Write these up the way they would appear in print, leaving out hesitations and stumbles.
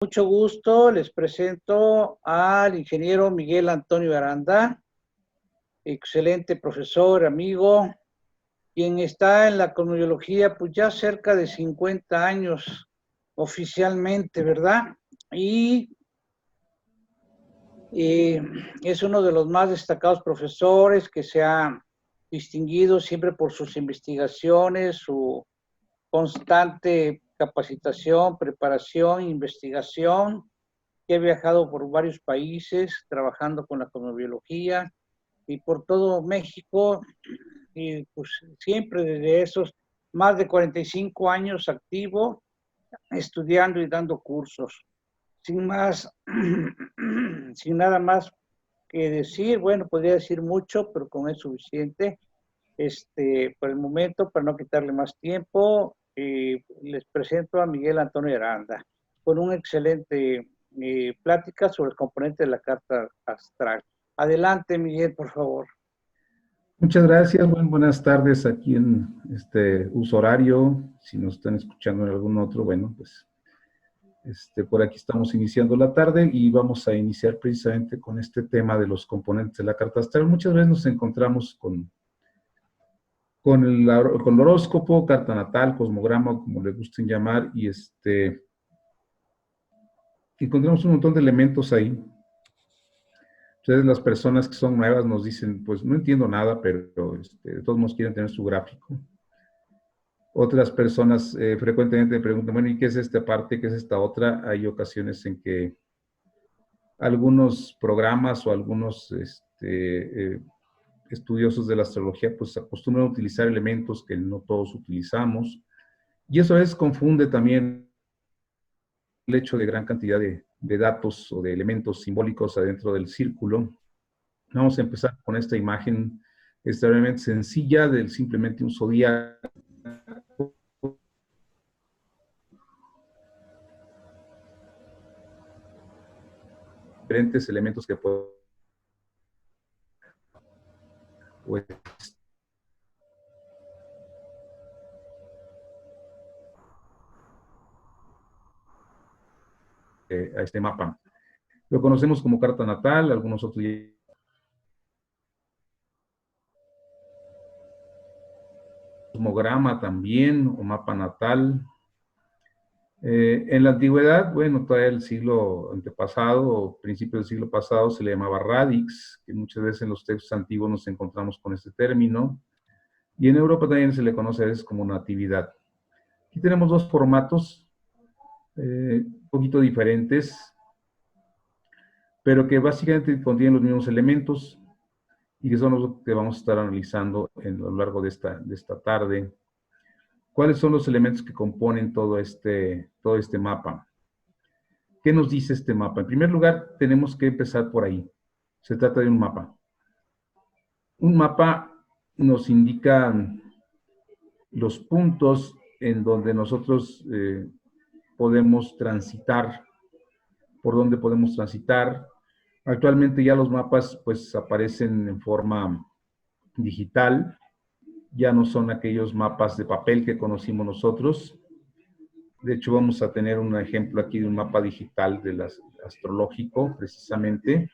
Mucho gusto, les presento al ingeniero Miguel Antonio Aranda, excelente profesor, amigo, quien está en la cosmología pues ya cerca de 50 años oficialmente, ¿verdad? Y es uno de los más destacados profesores que se ha distinguido siempre por sus investigaciones, su constante capacitación, preparación, investigación, que he viajado por varios países trabajando con la cosmobiología y por todo México, y pues siempre desde esos más de 45 años activo, estudiando y dando cursos. Sin más, sin nada más que decir, bueno, podría decir mucho, pero con es suficiente. Por el momento, para no quitarle más tiempo, les presento a Miguel Antonio Aranda, con una excelente plática sobre el componente de la carta astral. Adelante, Miguel, por favor. Muchas gracias, buenas tardes aquí en este uso horario. Si nos están escuchando en algún otro, bueno, pues por aquí estamos iniciando la tarde y vamos a iniciar precisamente con este tema de los componentes de la carta astral. Muchas veces nos encontramos con el horóscopo, carta natal, cosmograma, como le gusten llamar, y encontramos un montón de elementos ahí. Entonces las personas que son nuevas nos dicen, pues no entiendo nada, pero de todos modos quieren tener su gráfico. Otras personas frecuentemente me preguntan, bueno, ¿y qué es esta parte? ¿Qué es esta otra? Hay ocasiones en que algunos programas o algunos estudiosos de la astrología pues acostumbran a utilizar elementos que no todos utilizamos. Y eso a veces confunde también el hecho de gran cantidad de datos o de elementos simbólicos adentro del círculo. Vamos a empezar con esta imagen extremadamente sencilla del simplemente un zodiaco. Diferentes elementos que pueden pues, a este mapa. Lo conocemos como carta natal, algunos otros cosmograma también, o mapa natal. En la antigüedad, bueno, todavía el siglo antepasado, o principio del siglo pasado, se le llamaba radix, que muchas veces en los textos antiguos nos encontramos con este término, y en Europa también se le conoce a veces como natividad. Aquí tenemos dos formatos, un poquito diferentes, pero que básicamente contienen los mismos elementos, y que son los que vamos a estar analizando a lo largo de esta tarde. ¿Cuáles son los elementos que componen todo este mapa? ¿Qué nos dice este mapa? En primer lugar, tenemos que empezar por ahí. Se trata de un mapa. Un mapa nos indica los puntos en donde nosotros podemos transitar, por donde podemos transitar. Actualmente ya los mapas pues aparecen en forma digital, ya no son aquellos mapas de papel que conocimos nosotros. De hecho, vamos a tener un ejemplo aquí de un mapa digital astrológico, precisamente.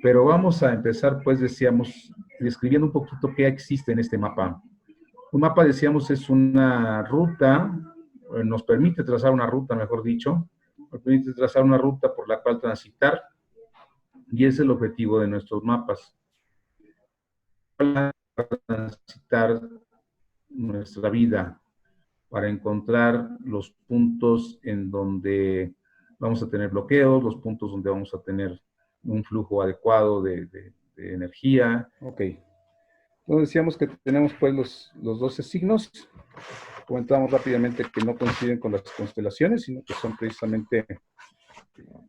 Pero vamos a empezar, pues, decíamos, describiendo un poquito qué existe en este mapa. Un mapa, decíamos, es una ruta, nos permite trazar una ruta, mejor dicho, nos permite trazar una ruta por la cual transitar, y es el objetivo de nuestros mapas. Para transitar nuestra vida, para encontrar los puntos en donde vamos a tener bloqueos, los puntos donde vamos a tener un flujo adecuado de energía. Ok. Entonces decíamos que tenemos pues los 12 signos. Comentamos rápidamente que no coinciden con las constelaciones, sino que son precisamente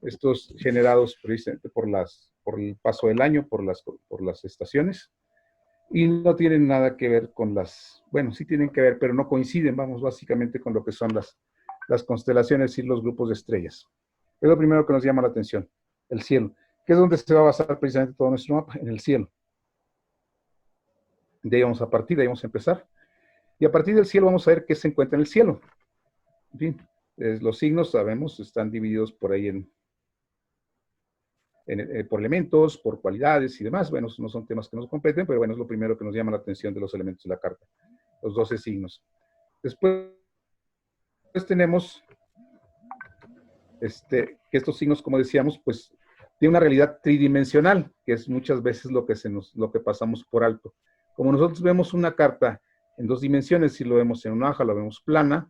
estos generados precisamente por el paso del año, por las estaciones. Y no tienen nada que ver con bueno, sí tienen que ver, pero no coinciden, vamos, básicamente con lo que son las constelaciones y los grupos de estrellas. Es lo primero que nos llama la atención, el cielo, que es donde se va a basar precisamente todo nuestro mapa, en el cielo. De ahí vamos a partir, de ahí vamos a empezar. Y a partir del cielo vamos a ver qué se encuentra en el cielo. En fin, Los signos, sabemos, están divididos por ahí por elementos, por cualidades y demás. Bueno, no son temas que nos competen, pero bueno, es lo primero que nos llama la atención de los elementos de la carta, los 12 signos. Después tenemos que estos signos, como decíamos, pues tienen una realidad tridimensional, que es muchas veces lo que pasamos por alto. Como nosotros vemos una carta en 2 dimensiones, si lo vemos en una hoja, lo vemos plana,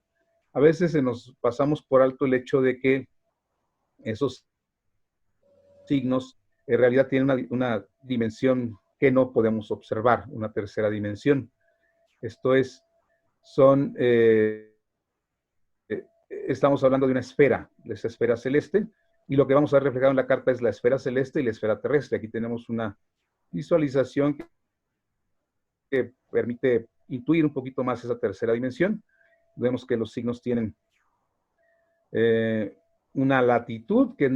a veces nos pasamos por alto el hecho de que esos signos en realidad tienen una dimensión que no podemos observar, una tercera dimensión. Esto es, estamos hablando de una esfera, de esa esfera celeste, y lo que vamos a ver reflejado en la carta es la esfera celeste y la esfera terrestre. Aquí tenemos una visualización que permite intuir un poquito más esa tercera dimensión. Vemos que los signos tienen una latitud que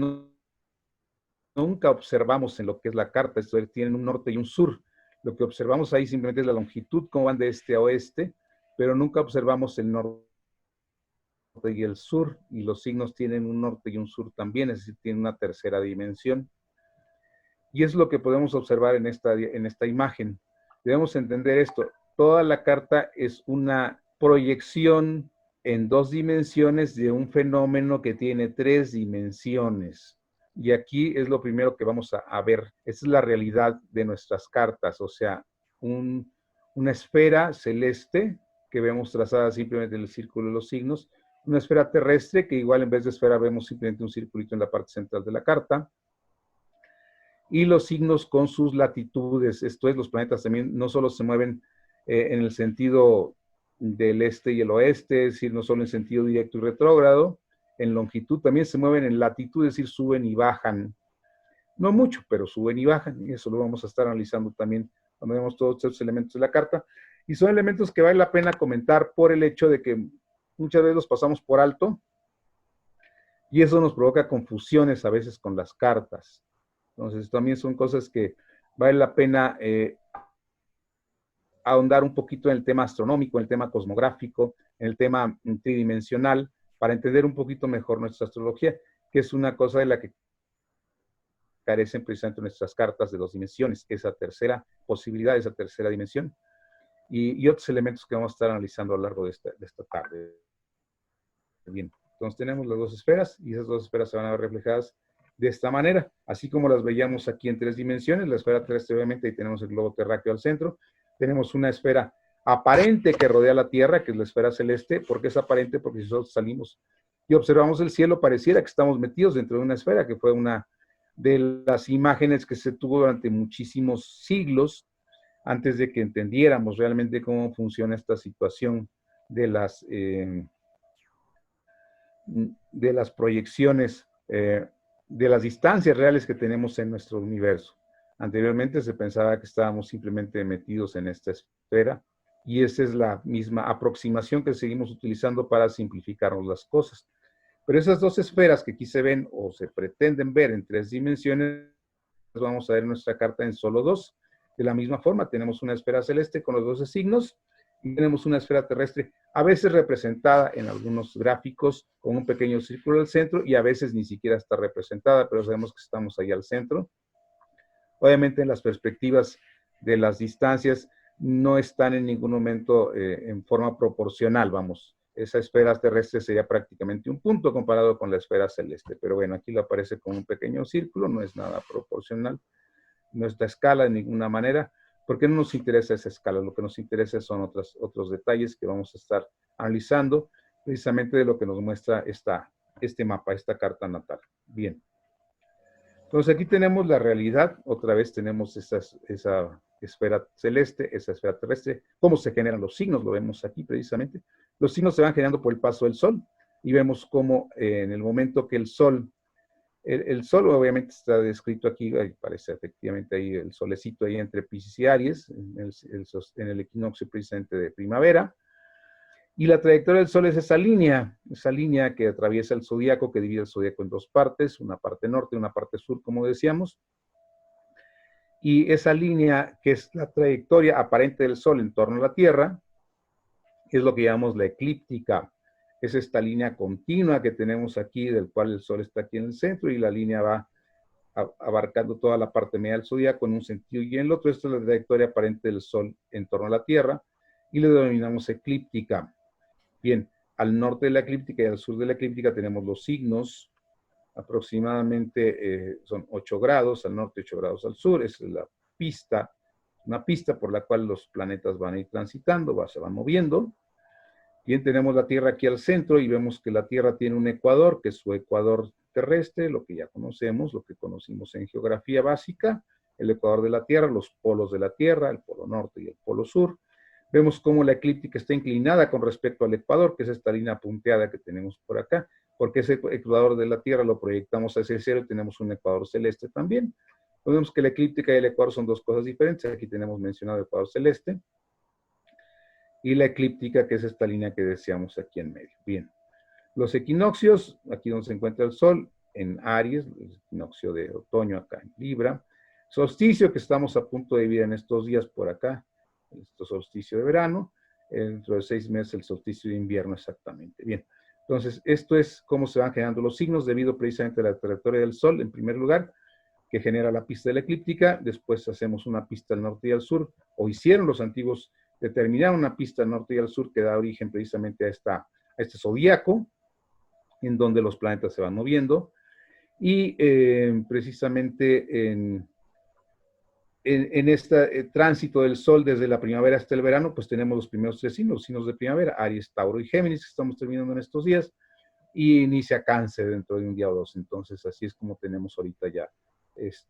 nunca observamos en lo que es la carta, esto es, tienen un norte y un sur. Lo que observamos ahí simplemente es la longitud, cómo van de este a oeste, pero nunca observamos el norte y el sur, y los signos tienen un norte y un sur también, es decir, tienen una tercera dimensión. Y es lo que podemos observar en esta imagen. Debemos entender esto, toda la carta es una proyección en 2 dimensiones de un fenómeno que tiene 3 dimensiones. Y aquí es lo primero que vamos a ver. Esa es la realidad de nuestras cartas, o sea, una esfera celeste que vemos trazada simplemente en el círculo de los signos, una esfera terrestre que igual en vez de esfera vemos simplemente un circulito en la parte central de la carta, y los signos con sus latitudes. Esto es, los planetas también no solo se mueven en el sentido del este y el oeste, es decir, no solo en sentido directo y retrógrado, en longitud también se mueven en latitud, es decir, suben y bajan. No mucho, pero suben y bajan, y eso lo vamos a estar analizando también cuando vemos todos estos elementos de la carta. Y son elementos que vale la pena comentar por el hecho de que muchas veces los pasamos por alto, y eso nos provoca confusiones a veces con las cartas. Entonces, también son cosas que vale la pena ahondar un poquito en el tema astronómico, en el tema cosmográfico, en el tema tridimensional, para entender un poquito mejor nuestra astrología, que es una cosa de la que carecen precisamente nuestras cartas de 2 dimensiones, esa tercera posibilidad, esa tercera dimensión, y otros elementos que vamos a estar analizando a lo largo de esta tarde. Bien, entonces tenemos las 2 esferas, y esas 2 esferas se van a ver reflejadas de esta manera, así como las veíamos aquí en 3 dimensiones. La esfera terrestre, obviamente, ahí tenemos el globo terráqueo al centro, tenemos una esfera aparente que rodea la Tierra, que es la esfera celeste. ¿Por qué es aparente? Porque si nosotros salimos y observamos el cielo, pareciera que estamos metidos dentro de una esfera, que fue una de las imágenes que se tuvo durante muchísimos siglos, antes de que entendiéramos realmente cómo funciona esta situación de las proyecciones, de las distancias reales que tenemos en nuestro universo. Anteriormente se pensaba que estábamos simplemente metidos en esta esfera, y esa es la misma aproximación que seguimos utilizando para simplificarnos las cosas. Pero esas 2 esferas que aquí se ven o se pretenden ver en 3 dimensiones, las vamos a ver en nuestra carta en solo 2. De la misma forma, tenemos una esfera celeste con los 12 signos, y tenemos una esfera terrestre, a veces representada en algunos gráficos con un pequeño círculo al centro, y a veces ni siquiera está representada, pero sabemos que estamos ahí al centro. Obviamente, en las perspectivas de las distancias no están en ningún momento en forma proporcional, vamos. Esa esfera terrestre sería prácticamente un punto comparado con la esfera celeste, pero bueno, aquí lo aparece con un pequeño círculo, no es nada proporcional, no es la escala de ninguna manera. ¿Por qué no nos interesa esa escala? Lo que nos interesa son otros detalles que vamos a estar analizando, precisamente de lo que nos muestra este mapa, esta carta natal. Bien. Entonces aquí tenemos la realidad, otra vez tenemos esa esfera celeste, esa esfera terrestre, cómo se generan los signos, lo vemos aquí precisamente. Los signos se van generando por el paso del Sol, y vemos cómo en el momento que el Sol obviamente está descrito aquí, ahí aparece efectivamente ahí el solecito ahí entre Piscis y Aries, en el equinoccio precisamente de primavera, y la trayectoria del Sol es esa línea que atraviesa el zodíaco, que divide el zodíaco en 2 partes, una parte norte y una parte sur, como decíamos, y esa línea que es la trayectoria aparente del Sol en torno a la Tierra, es lo que llamamos la eclíptica Es esta línea continua que tenemos aquí, del cual el Sol está aquí en el centro, y la línea va abarcando toda la parte media del zodíaco en un sentido y en el otro. Esta es la trayectoria aparente del Sol en torno a la Tierra, y le denominamos eclíptica. Bien, al norte de la eclíptica y al sur de la eclíptica tenemos los signos, aproximadamente son 8 grados al norte, 8 grados al sur. Es la pista, una pista por la cual los planetas van a ir transitando, se van moviendo. Bien, tenemos la Tierra aquí al centro y vemos que la Tierra tiene un ecuador, que es su ecuador terrestre, lo que ya conocemos, lo que conocimos en geografía básica, el ecuador de la Tierra, los polos de la Tierra, el polo norte y el polo sur. Vemos cómo la eclíptica está inclinada con respecto al ecuador, que es esta línea punteada que tenemos por acá, porque ese ecuador de la Tierra lo proyectamos hacia el cielo y tenemos un ecuador celeste también. Vemos que la eclíptica y el ecuador son dos cosas diferentes. Aquí tenemos mencionado el ecuador celeste y la eclíptica, que es esta línea que decíamos aquí en medio. Bien, los equinoccios, aquí donde se encuentra el Sol, en Aries, el equinoccio de otoño acá en Libra, solsticio que estamos a punto de vivir en estos días por acá, este solsticio de verano, dentro de 6 meses el solsticio de invierno exactamente. Bien, entonces esto es cómo se van generando los signos debido precisamente a la trayectoria del Sol, en primer lugar, que genera la pista de la eclíptica. Después hacemos una pista al norte y al sur, o hicieron los antiguos, determinaron una pista al norte y al sur que da origen precisamente a este zodíaco, en donde los planetas se van moviendo, y precisamente en este tránsito del Sol desde la primavera hasta el verano, pues tenemos los primeros 3 signos, los signos de primavera, Aries, Tauro y Géminis, que estamos terminando en estos días, y inicia Cáncer dentro de un día o dos. Entonces, así es como tenemos ahorita ya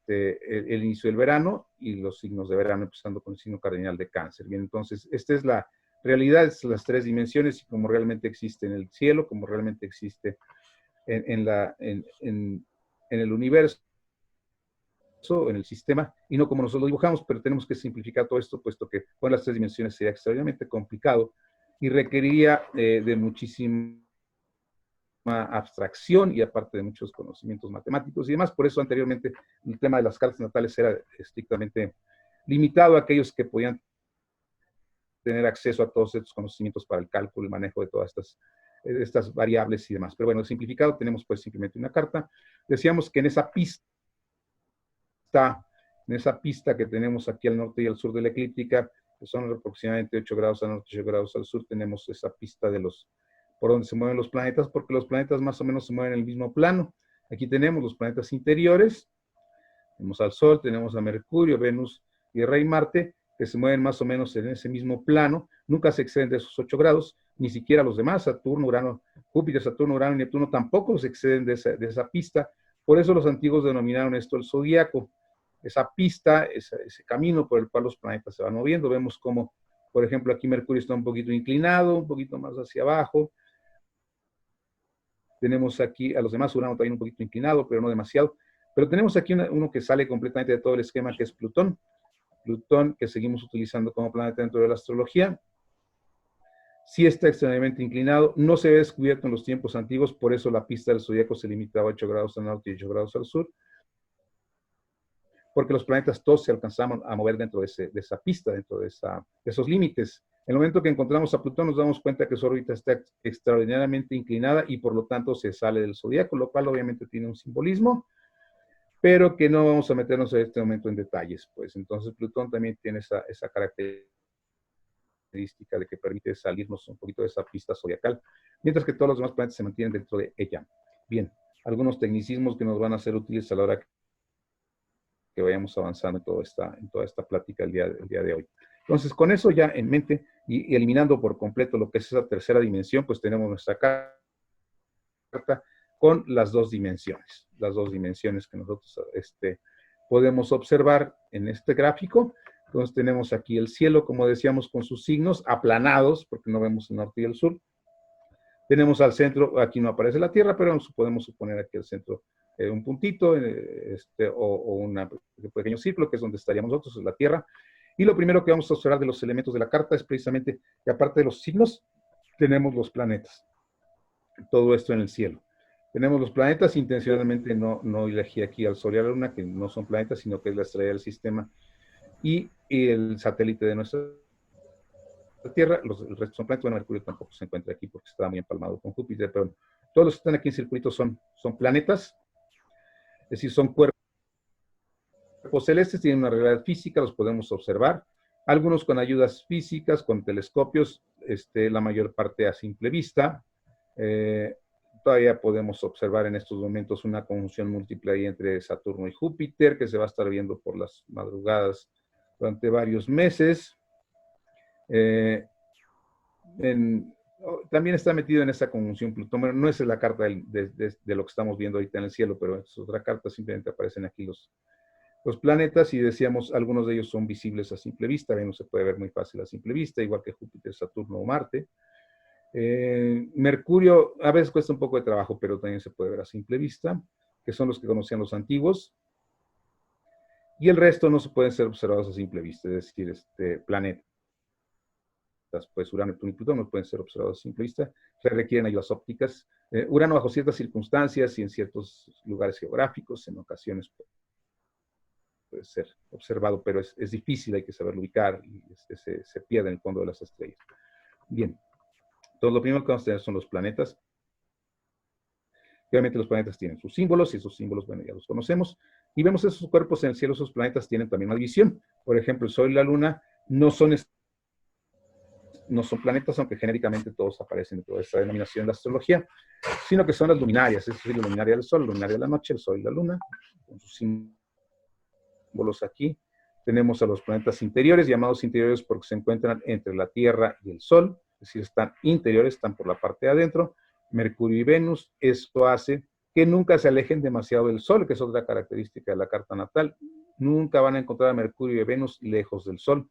el inicio del verano y los signos de verano, empezando con el signo cardinal de Cáncer. Bien, entonces, esta es la realidad, es las 3 dimensiones, y como realmente existe en el cielo, como realmente existe en el universo, en el sistema, y no como nosotros lo dibujamos, pero tenemos que simplificar todo esto, puesto que con las 3 dimensiones sería extraordinariamente complicado y requeriría de muchísima abstracción y aparte de muchos conocimientos matemáticos y demás. Por eso anteriormente el tema de las cartas natales era estrictamente limitado a aquellos que podían tener acceso a todos estos conocimientos para el cálculo y manejo de todas estas variables y demás. Pero bueno, simplificado, tenemos pues simplemente una carta. Decíamos que en esa pista que tenemos aquí al norte y al sur de la eclíptica, que son aproximadamente 8 grados al norte y 8 grados al sur, tenemos esa pista de por donde se mueven los planetas, porque los planetas más o menos se mueven en el mismo plano. Aquí tenemos los planetas interiores, tenemos al Sol, tenemos a Mercurio, Venus y el Rey Marte, que se mueven más o menos en ese mismo plano, nunca se exceden de esos 8 grados, ni siquiera los demás, Saturno, Urano, Júpiter, Saturno, Urano y Neptuno tampoco se exceden de esa pista. Por eso los antiguos denominaron esto el zodíaco, esa pista, ese camino por el cual los planetas se van moviendo. Vemos como, por ejemplo, aquí Mercurio está un poquito inclinado, un poquito más hacia abajo. Tenemos aquí a los demás, Urano también un poquito inclinado, pero no demasiado. Pero tenemos aquí uno que sale completamente de todo el esquema, que es Plutón. Plutón, que seguimos utilizando como planeta dentro de la astrología. Sí está extremadamente inclinado, no se ve descubierto en los tiempos antiguos, por eso la pista del zodíaco se limitaba a 8 grados al norte y 8 grados al sur, porque los planetas todos se alcanzaban a mover dentro de esa pista, dentro de esos límites. En el momento que encontramos a Plutón nos damos cuenta que su órbita está extraordinariamente inclinada y por lo tanto se sale del zodíaco, lo cual obviamente tiene un simbolismo, pero que no vamos a meternos en este momento en detalles. Pues entonces Plutón también tiene esa característica de que permite salirnos un poquito de esa pista zodiacal, mientras que todos los demás planetas se mantienen dentro de ella. Bien, algunos tecnicismos que nos van a ser útiles a la hora que vayamos avanzando en toda esta plática el día de hoy. Entonces, con eso ya en mente y eliminando por completo lo que es esa tercera dimensión, pues tenemos nuestra carta con las 2 dimensiones que nosotros podemos observar en este gráfico. Entonces tenemos aquí el cielo, como decíamos, con sus signos aplanados, porque no vemos el norte y el sur. Tenemos al centro, aquí no aparece la Tierra, pero podemos suponer aquí al centro un puntito o un pequeño círculo, que es donde estaríamos nosotros, es la Tierra. Y lo primero que vamos a observar de los elementos de la carta es precisamente que aparte de los signos, tenemos los planetas. Todo esto en el cielo. Tenemos los planetas, intencionalmente no elegí aquí al Sol y a la Luna, que no son planetas, sino que es la estrella del sistema y el satélite de nuestra la Tierra, el resto son planetas. Bueno, Mercurio tampoco se encuentra aquí porque está muy empalmado con Júpiter, pero todos los que están aquí en circuito son planetas, es decir, son cuerpos celestes, tienen una realidad física, los podemos observar, algunos con ayudas físicas, con telescopios, la mayor parte a simple vista. Todavía podemos observar en estos momentos una conjunción múltiple ahí entre Saturno y Júpiter, que se va a estar viendo por las madrugadas durante varios meses. También está metido en esa conjunción Plutón. Bueno, no es la carta de lo que estamos viendo ahorita en el cielo, pero es otra carta, simplemente aparecen aquí los planetas y decíamos, algunos de ellos son visibles a simple vista. Venus se puede ver muy fácil a simple vista, igual que Júpiter, Saturno o Marte. Mercurio a veces cuesta un poco de trabajo, pero también se puede ver a simple vista, que son los que conocían los antiguos. Y el resto no se pueden ser observados a simple vista, es decir, planetas, pues Urano, Neptuno y Plutón no pueden ser observados a simple vista, se requieren ayudas ópticas. Urano bajo ciertas circunstancias y en ciertos lugares geográficos, en ocasiones puede ser observado, pero es difícil, hay que saberlo ubicar y se pierde en el fondo de las estrellas. Bien, entonces lo primero que vamos a tener son los planetas. Obviamente los planetas tienen sus símbolos y esos símbolos, bueno, ya los conocemos. Y vemos esos cuerpos en el cielo, esos planetas tienen también una división. Por ejemplo, el Sol y la Luna no son planetas, aunque genéricamente todos aparecen en toda esta denominación en la astrología, sino que son las luminarias, es decir, la luminaria del Sol, la luminaria de la noche, el Sol y la Luna, con sus símbolos aquí. Tenemos a los planetas interiores, llamados interiores porque se encuentran entre la Tierra y el Sol, es decir, están interiores, están por la parte de adentro. Mercurio y Venus, esto hace que nunca se alejen demasiado del Sol, que es otra característica de la carta natal. Nunca van a encontrar a Mercurio y Venus lejos del Sol.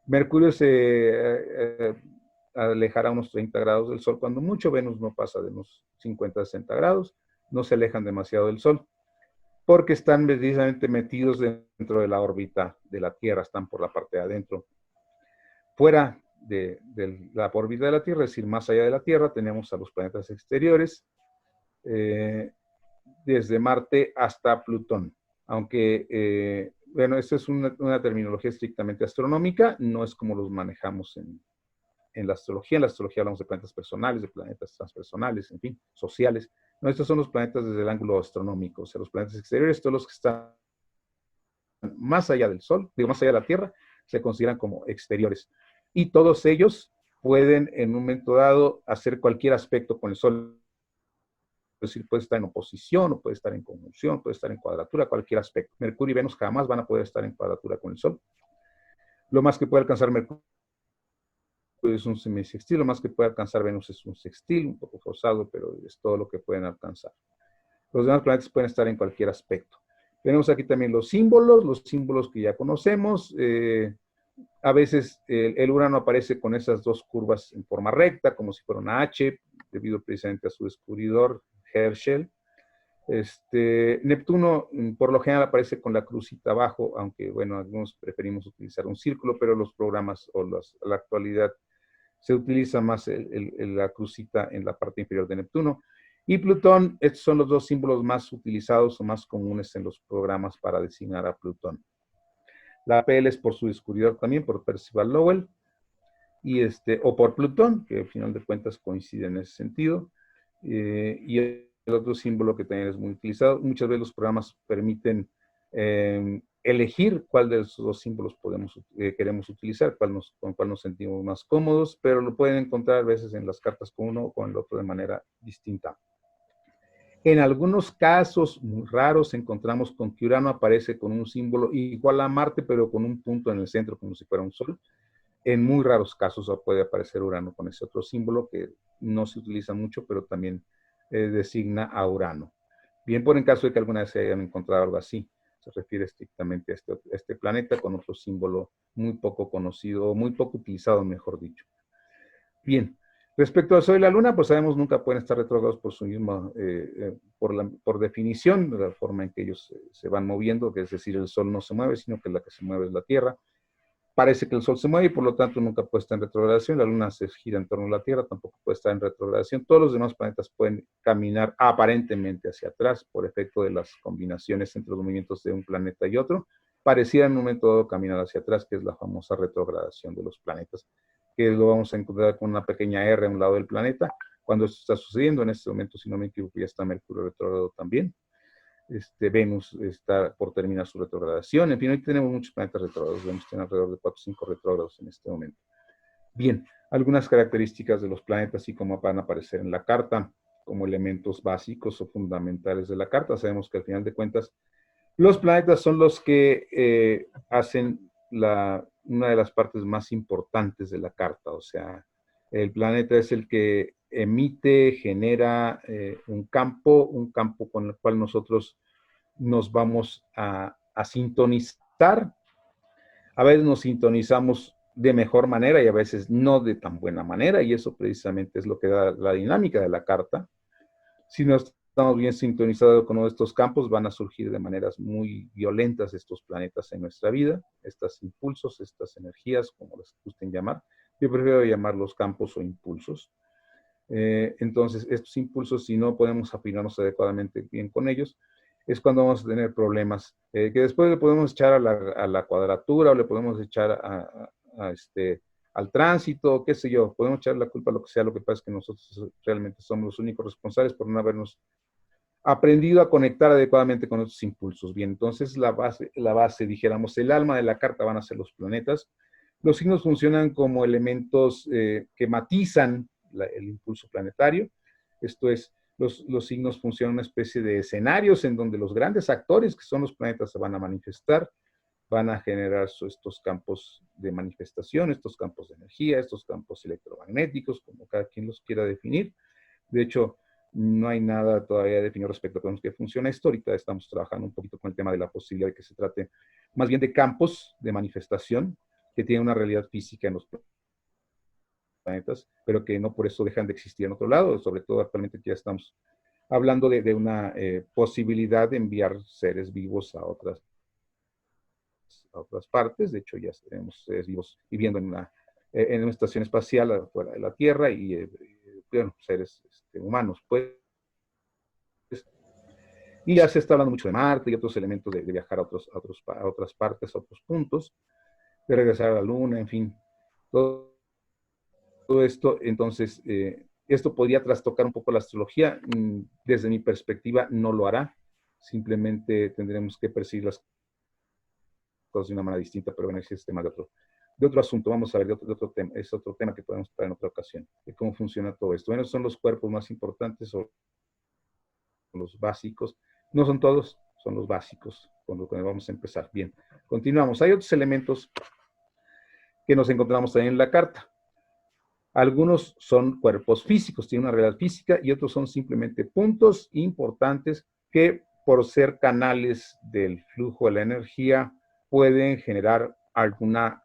Mercurio se alejará a unos 30 grados del Sol, cuando mucho. Venus no pasa de unos 50, 60 grados, no se alejan demasiado del Sol, porque están precisamente metidos dentro de la órbita de la Tierra, están por la parte de adentro. Fuera de la órbita de la Tierra, es decir, más allá de la Tierra, tenemos a los planetas exteriores, desde Marte hasta Plutón. Aunque, bueno, esta es una terminología estrictamente astronómica, no es como los manejamos en la astrología. En la astrología hablamos de planetas personales, de planetas transpersonales, en fin, sociales. No, estos son los planetas desde el ángulo astronómico, o sea, los planetas exteriores, todos los que están más allá del Sol, digo, más allá de la Tierra, se consideran como exteriores. Y todos ellos pueden, en un momento dado, hacer cualquier aspecto con el Sol. Es decir, puede estar en oposición, o puede estar en conjunción, puede estar en cuadratura, cualquier aspecto. Mercurio y Venus jamás van a poder estar en cuadratura con el Sol. Lo más que puede alcanzar Mercurio es un semisextil, lo más que puede alcanzar Venus es un sextil, un poco forzado, pero es todo lo que pueden alcanzar. Los demás planetas pueden estar en cualquier aspecto. Tenemos aquí también los símbolos que ya conocemos. A veces el Urano aparece con esas dos curvas en forma recta, como si fuera una H, debido precisamente a su descubridor, Herschel. Neptuno, por lo general, aparece con la crucita abajo, aunque, bueno, algunos preferimos utilizar un círculo, pero los programas o la actualidad se utiliza más la crucita en la parte inferior de Neptuno. Y Plutón, estos son los dos símbolos más utilizados o más comunes en los programas para designar a Plutón. La PL es por su descubridor también, por Percival Lowell, o por Plutón, que al final de cuentas coincide en ese sentido. Y el otro símbolo que también es muy utilizado, muchas veces los programas permiten elegir cuál de esos dos símbolos queremos utilizar, con cuál nos sentimos más cómodos, pero lo pueden encontrar a veces en las cartas con uno o con el otro de manera distinta. En algunos casos muy raros encontramos con que Urano aparece con un símbolo igual a Marte, pero con un punto en el centro, como si fuera un sol. En muy raros casos puede aparecer Urano con ese otro símbolo que no se utiliza mucho, pero también designa a Urano. Bien, por en caso de que alguna vez se hayan encontrado algo así, se refiere estrictamente a este planeta con otro símbolo muy poco conocido, o muy poco utilizado, mejor dicho. Bien, respecto al Sol y la Luna, pues sabemos nunca pueden estar retrógrados por su misma, por definición, de la forma en que ellos se van moviendo, que es decir, el Sol no se mueve, sino que la que se mueve es la Tierra. Parece que el Sol se mueve y por lo tanto nunca puede estar en retrogradación. La Luna se gira en torno a la Tierra, tampoco puede estar en retrogradación. Todos los demás planetas pueden caminar aparentemente hacia atrás por efecto de las combinaciones entre los movimientos de un planeta y otro. Pareciera en un momento dado caminar hacia atrás, que es la famosa retrogradación de los planetas. que lo vamos a encontrar con una pequeña R a un lado del planeta. Cuando esto está sucediendo, en este momento, si no me equivoco, ya está Mercurio retrógrado también. Venus está por terminar su retrogradación. En fin, hoy tenemos muchos planetas retrógrados. Vemos que tienen alrededor de 4 o 5 retrógrados en este momento. Bien, algunas características de los planetas y cómo van a aparecer en la carta como elementos básicos o fundamentales de la carta. Sabemos que al final de cuentas, los planetas son los que hacen una de las partes más importantes de la carta. O sea, el planeta es el que emite, genera un campo con el cual nosotros nos vamos a sintonizar. A veces nos sintonizamos de mejor manera y a veces no de tan buena manera, y eso precisamente es lo que da la dinámica de la carta. Si no estamos bien sintonizados con uno de estos campos, van a surgir de maneras muy violentas estos planetas en nuestra vida, estos impulsos, estas energías, como les gusten llamar. Yo prefiero llamarlos campos o impulsos. Entonces, estos impulsos, si no podemos afinarnos adecuadamente bien con ellos, es cuando vamos a tener problemas, que después le podemos echar a la cuadratura, o le podemos echar al tránsito, qué sé yo, podemos echar la culpa a lo que sea. Lo que pasa es que nosotros realmente somos los únicos responsables por no habernos aprendido a conectar adecuadamente con estos impulsos. Bien, entonces la base, dijéramos, el alma de la carta van a ser los planetas. Los signos funcionan como elementos que matizan el impulso planetario. Esto es, los signos funcionan una especie de escenarios en donde los grandes actores, que son los planetas, se van a manifestar, van a generar estos campos de manifestación, estos campos de energía, estos campos electromagnéticos, como cada quien los quiera definir. De hecho, no hay nada todavía definido respecto a cómo es que funciona esto. Ahorita estamos trabajando un poquito con el tema de la posibilidad de que se trate más bien de campos de manifestación que tienen una realidad física en los planetas, pero que no por eso dejan de existir en otro lado. Sobre todo actualmente ya estamos hablando de una posibilidad de enviar seres vivos a otras partes. De hecho, ya tenemos seres vivos viviendo en una estación espacial fuera de la Tierra y bueno, seres humanos, pues. Y ya se está hablando mucho de Marte y otros elementos de viajar a otras partes, a otros puntos, de regresar a la Luna, en fin. Todo esto, entonces, esto podría trastocar un poco la astrología. Desde mi perspectiva, no lo hará. Simplemente tendremos que percibir las cosas de una manera distinta, pero bueno, ese es tema de otro asunto. Vamos a ver de otro tema. Es otro tema que podemos traer en otra ocasión, de cómo funciona todo esto. Bueno, son los cuerpos más importantes o los básicos. No son todos, son los básicos, con lo que vamos a empezar. Bien, continuamos. Hay otros elementos que nos encontramos también en la carta. Algunos son cuerpos físicos, tienen una realidad física, y otros son simplemente puntos importantes que, por ser canales del flujo de la energía, pueden generar alguna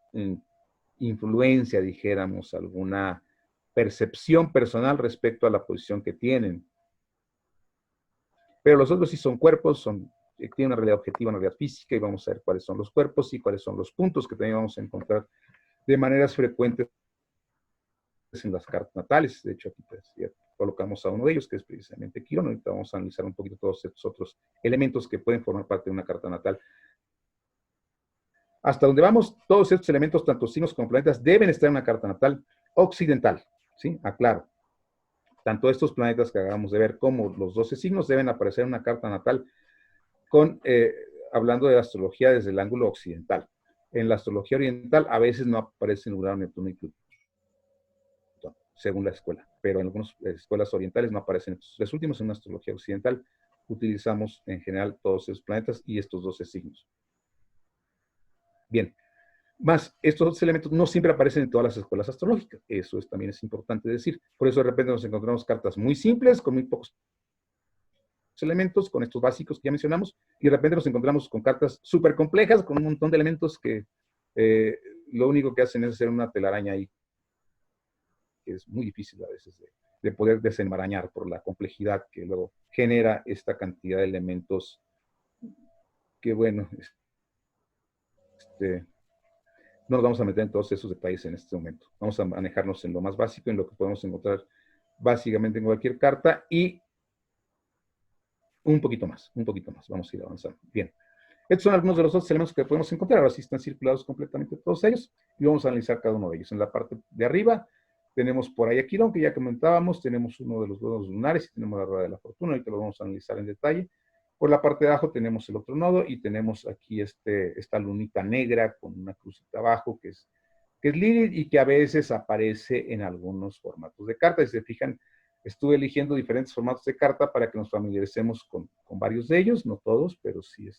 influencia, dijéramos, alguna percepción personal respecto a la posición que tienen. Pero los otros sí son cuerpos, tienen una realidad objetiva, una realidad física, y vamos a ver cuáles son los cuerpos y cuáles son los puntos que también vamos a encontrar de maneras frecuentes en las cartas natales. De hecho, aquí pues, ya colocamos a uno de ellos, que es precisamente Quirón. Ahorita vamos a analizar un poquito todos estos otros elementos que pueden formar parte de una carta natal. Hasta donde vamos, todos estos elementos, tanto signos como planetas, deben estar en una carta natal occidental, ¿sí? Aclaro. Tanto estos planetas que acabamos de ver como los 12 signos deben aparecer en una carta natal hablando de la astrología desde el ángulo occidental. En la astrología oriental a veces no aparecen Urano, Neptuno y Plutón, según la escuela, pero en algunas escuelas orientales no aparecen estos tres últimos. En una astrología occidental utilizamos en general todos esos planetas y estos 12 signos. Bien, más estos otros elementos no siempre aparecen en todas las escuelas astrológicas. Eso también es importante decir. Por eso de repente nos encontramos cartas muy simples, con muy pocos elementos, con estos básicos que ya mencionamos, y de repente nos encontramos con cartas súper complejas, con un montón de elementos que lo único que hacen es hacer una telaraña ahí, que es muy difícil a veces de poder desenmarañar por la complejidad que luego genera esta cantidad de elementos que, bueno, no nos vamos a meter en todos esos detalles en este momento. Vamos a manejarnos en lo más básico, en lo que podemos encontrar básicamente en cualquier carta, y un poquito más, vamos a ir avanzando. Bien, Estos son algunos de los otros elementos que podemos encontrar. Ahora sí están circulados completamente todos ellos y vamos a analizar cada uno de ellos. En la parte de arriba tenemos por ahí a Quirón, que ya comentábamos, tenemos uno de los nodos lunares y tenemos la rueda de la fortuna, ahorita lo vamos a analizar en detalle. Por la parte de abajo tenemos el otro nodo y tenemos aquí esta lunita negra con una crucita abajo que es Lilith y que a veces aparece en algunos formatos de carta. Si se fijan, estuve eligiendo diferentes formatos de carta para que nos familiaricemos con varios de ellos, no todos, pero sí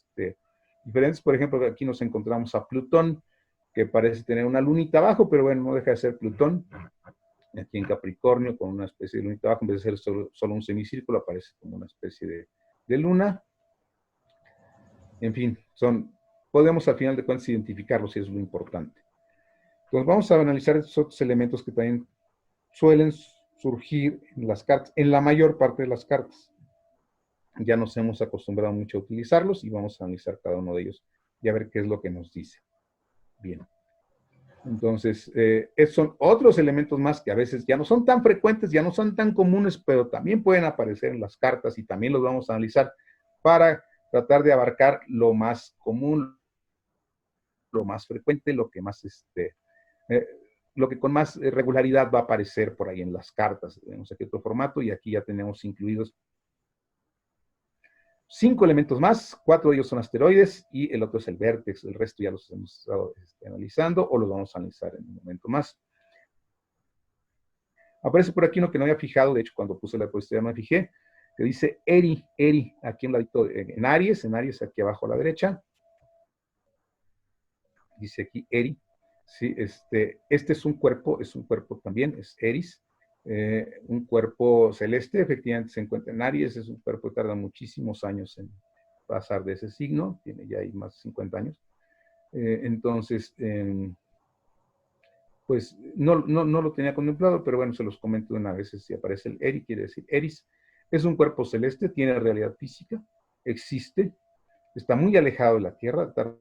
diferentes. Por ejemplo, aquí nos encontramos a Plutón, que parece tener una lunita abajo, pero bueno, no deja de ser Plutón. Aquí en Capricornio, con una especie de lunita abajo, en vez de ser solo un semicírculo, aparece como una especie de luna. En fin, podemos al final de cuentas identificarlos y eso es lo importante. Entonces vamos a analizar estos otros elementos que también suelen surgir en las cartas, en la mayor parte de las cartas. Ya nos hemos acostumbrado mucho a utilizarlos y vamos a analizar cada uno de ellos y a ver qué es lo que nos dice. Bien. Entonces, estos son otros elementos más que a veces ya no son tan frecuentes, ya no son tan comunes, pero también pueden aparecer en las cartas y también los vamos a analizar para tratar de abarcar lo más común, lo más frecuente, lo que más lo que con más regularidad va a aparecer por ahí en las cartas. Tenemos aquí otro formato y aquí ya tenemos incluidos 5 elementos más, 4 de ellos son asteroides y el otro es el vértex. El resto ya los hemos estado analizando o los vamos a analizar en un momento más. Aparece por aquí uno que no había fijado, de hecho cuando puse la diapositiva no me fijé, que dice Eri, aquí en ladito, en Aries, aquí abajo a la derecha. Dice aquí Eri. Sí, este es un cuerpo también, es Eris. Un cuerpo celeste, efectivamente se encuentra en Aries, es un cuerpo que tarda muchísimos años en pasar de ese signo, tiene ya ahí más de 50 años. Entonces, pues no lo tenía contemplado, pero bueno, se los comento de una vez. Si aparece el Eri, quiere decir Eris. Es un cuerpo celeste, tiene realidad física, existe, está muy alejado de la Tierra, tarda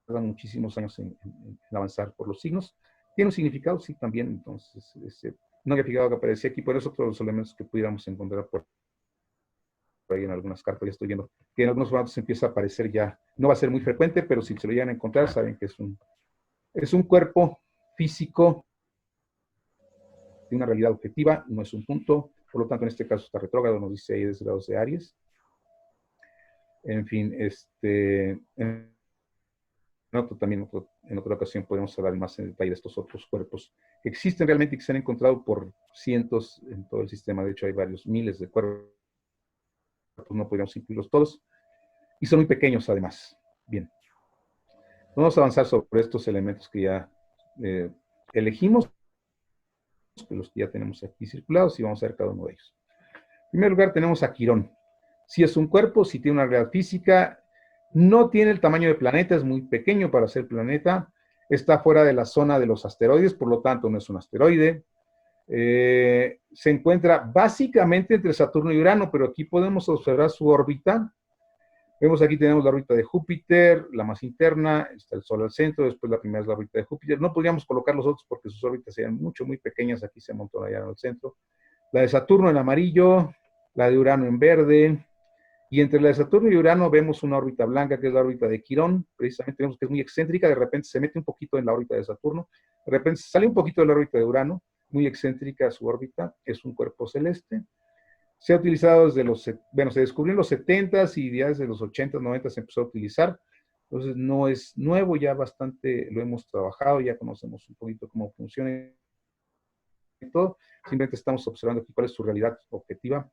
muchísimos años en avanzar por los signos. Tiene un significado, sí, también. Entonces, no había fijado que aparecía aquí, por eso todos los elementos que pudiéramos encontrar por ahí en algunas cartas. Ya estoy viendo que en algunos formatos empieza a aparecer ya. No va a ser muy frecuente, pero si se lo llegan a encontrar, saben que es un cuerpo físico de una realidad objetiva, no es un punto. Por lo tanto, en este caso está retrógrado, nos dice ahí 10 grados de Aries. En fin, en otra ocasión podemos hablar más en detalle de estos otros cuerpos que existen realmente y que se han encontrado por cientos en todo el sistema. De hecho, hay varios miles de cuerpos, no podríamos incluirlos todos, y son muy pequeños además. Bien, vamos a avanzar sobre estos elementos que ya elegimos, los que ya tenemos aquí circulados, y vamos a ver cada uno de ellos. En primer lugar tenemos a Quirón. Si es un cuerpo, si tiene una realidad física, no tiene el tamaño de planeta, es muy pequeño para ser planeta, está fuera de la zona de los asteroides, por lo tanto no es un asteroide. Se encuentra básicamente entre Saturno y Urano, pero aquí podemos observar su órbita. Vemos aquí tenemos la órbita de Júpiter, la más interna, está el Sol al centro, después la primera es la órbita de Júpiter. No podríamos colocar los otros porque sus órbitas serían muy pequeñas, aquí se amontonan allá en el centro. La de Saturno en amarillo, la de Urano en verde, y entre la de Saturno y Urano vemos una órbita blanca, que es la órbita de Quirón. Precisamente vemos que es muy excéntrica, de repente se mete un poquito en la órbita de Saturno, de repente sale un poquito de la órbita de Urano, muy excéntrica su órbita, es un cuerpo celeste. Se ha utilizado se descubrió en los 70s y ya desde los 80s, 90s se empezó a utilizar. Entonces no es nuevo, ya bastante lo hemos trabajado, ya conocemos un poquito cómo funciona y todo. Simplemente estamos observando aquí cuál es su realidad objetiva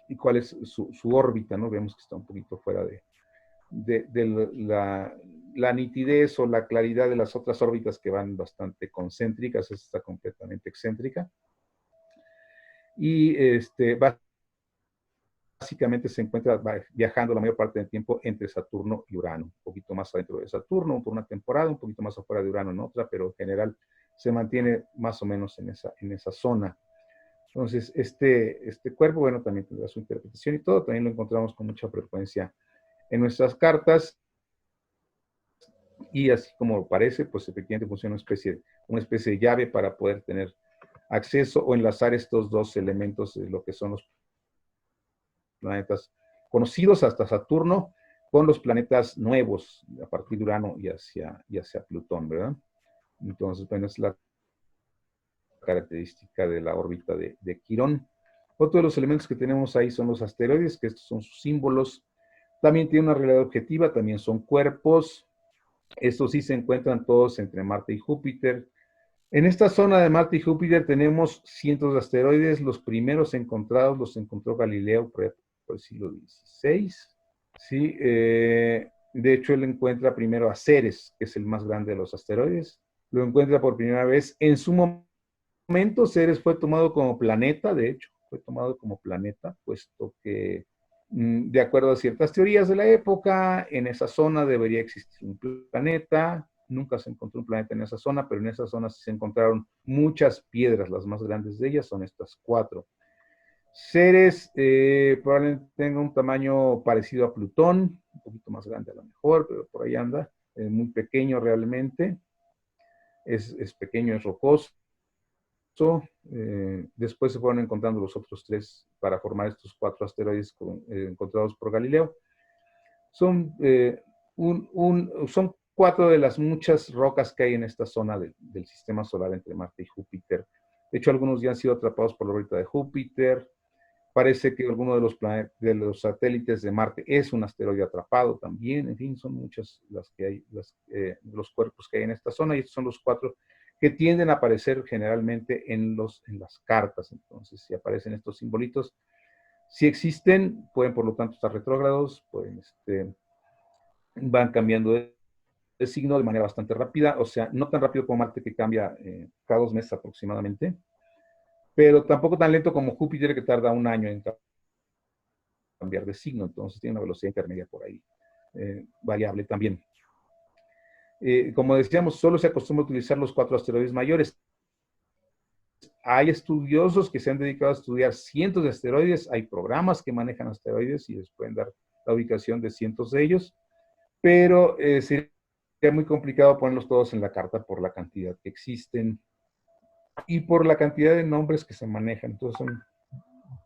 y cuál es su órbita, ¿no? Vemos que está un poquito fuera de la nitidez o la claridad de las otras órbitas que van bastante concéntricas. Esta está completamente excéntrica. Y básicamente se encuentra viajando la mayor parte del tiempo entre Saturno y Urano, un poquito más adentro de Saturno por una temporada, un poquito más afuera de Urano en otra, pero en general se mantiene más o menos en esa zona. Entonces, este cuerpo, bueno, también tendrá su interpretación y todo, también lo encontramos con mucha frecuencia en nuestras cartas, y así como parece, pues efectivamente funciona una especie de llave para poder tener acceso o enlazar estos dos elementos de lo que son los planetas conocidos hasta Saturno. con los planetas nuevos, a partir de Urano y hacia Plutón, ¿verdad? Entonces, bueno, es la característica de la órbita de Quirón. Otro de los elementos que tenemos ahí son los asteroides, que estos son sus símbolos. También tiene una realidad objetiva, también son cuerpos. Estos sí se encuentran todos entre Marte y Júpiter. En esta zona de Marte y Júpiter tenemos cientos de asteroides. Los primeros encontrados los encontró Galileo por el siglo XVI. Sí, de hecho, él encuentra primero a Ceres, que es el más grande de los asteroides. Lo encuentra por primera vez. En su momento, Ceres fue tomado como planeta, de hecho, fue tomado como planeta, puesto que, de acuerdo a ciertas teorías de la época, en esa zona debería existir un planeta. Nunca se encontró un planeta en esa zona, pero en esa zona se encontraron muchas piedras. Las más grandes de ellas son estas 4. Ceres probablemente tenga un tamaño parecido a Plutón, un poquito más grande a lo mejor, pero por ahí anda, muy pequeño realmente, es pequeño, es rocoso. Después se fueron encontrando los otros 3 para formar estos 4 asteroides encontrados por Galileo. Son, son 4 de las muchas rocas que hay en esta zona del sistema solar entre Marte y Júpiter. De hecho, algunos ya han sido atrapados por la órbita de Júpiter. Parece que alguno de los satélites de Marte es un asteroide atrapado también. En fin, son muchas las que hay, los cuerpos que hay en esta zona, y estos son los 4 que tienden a aparecer generalmente en las cartas. Entonces, si aparecen estos simbolitos, si existen, pueden por lo tanto estar retrógrados, van cambiando de signo de manera bastante rápida, o sea, no tan rápido como Marte, que cambia cada 2 meses aproximadamente, pero tampoco tan lento como Júpiter, que tarda un año en cambiar de signo. Entonces tiene una velocidad intermedia por ahí, variable también. Como decíamos, solo se acostumbra a utilizar los 4 asteroides mayores. Hay estudiosos que se han dedicado a estudiar cientos de asteroides, hay programas que manejan asteroides y les pueden dar la ubicación de cientos de ellos, pero sería muy complicado ponerlos todos en la carta por la cantidad que existen y por la cantidad de nombres que se manejan. Entonces, son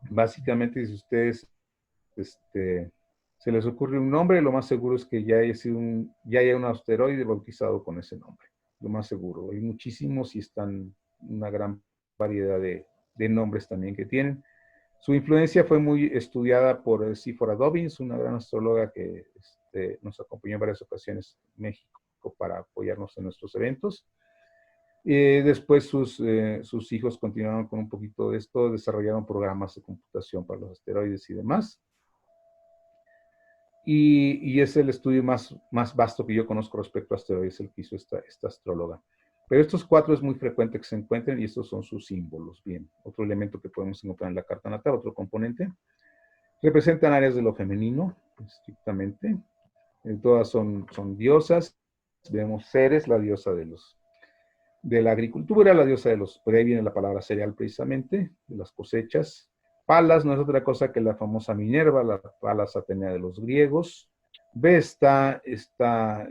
básicamente, si ustedes se les ocurre un nombre, lo más seguro es que ya haya un asteroide bautizado con ese nombre. Lo más seguro. Hay muchísimos y están una gran variedad de nombres también que tienen. Su influencia fue muy estudiada por Zífora Dobbins, una gran astróloga que nos acompañó en varias ocasiones en México para apoyarnos en nuestros eventos. Después sus hijos continuaron con un poquito de esto, desarrollaron programas de computación para los asteroides y demás. Y es el estudio más vasto que yo conozco respecto a asteroides, el que hizo esta astróloga. Pero estos 4 es muy frecuente que se encuentren y estos son sus símbolos. Bien, otro elemento que podemos encontrar en la carta natal, otro componente. Representan áreas de lo femenino, estrictamente. Todas son diosas. Vemos Ceres, la diosa de la agricultura, la diosa de por ahí viene la palabra cereal precisamente, de las cosechas. Palas no es otra cosa que la famosa Minerva, la Palas Atenea de los griegos. Vesta, esta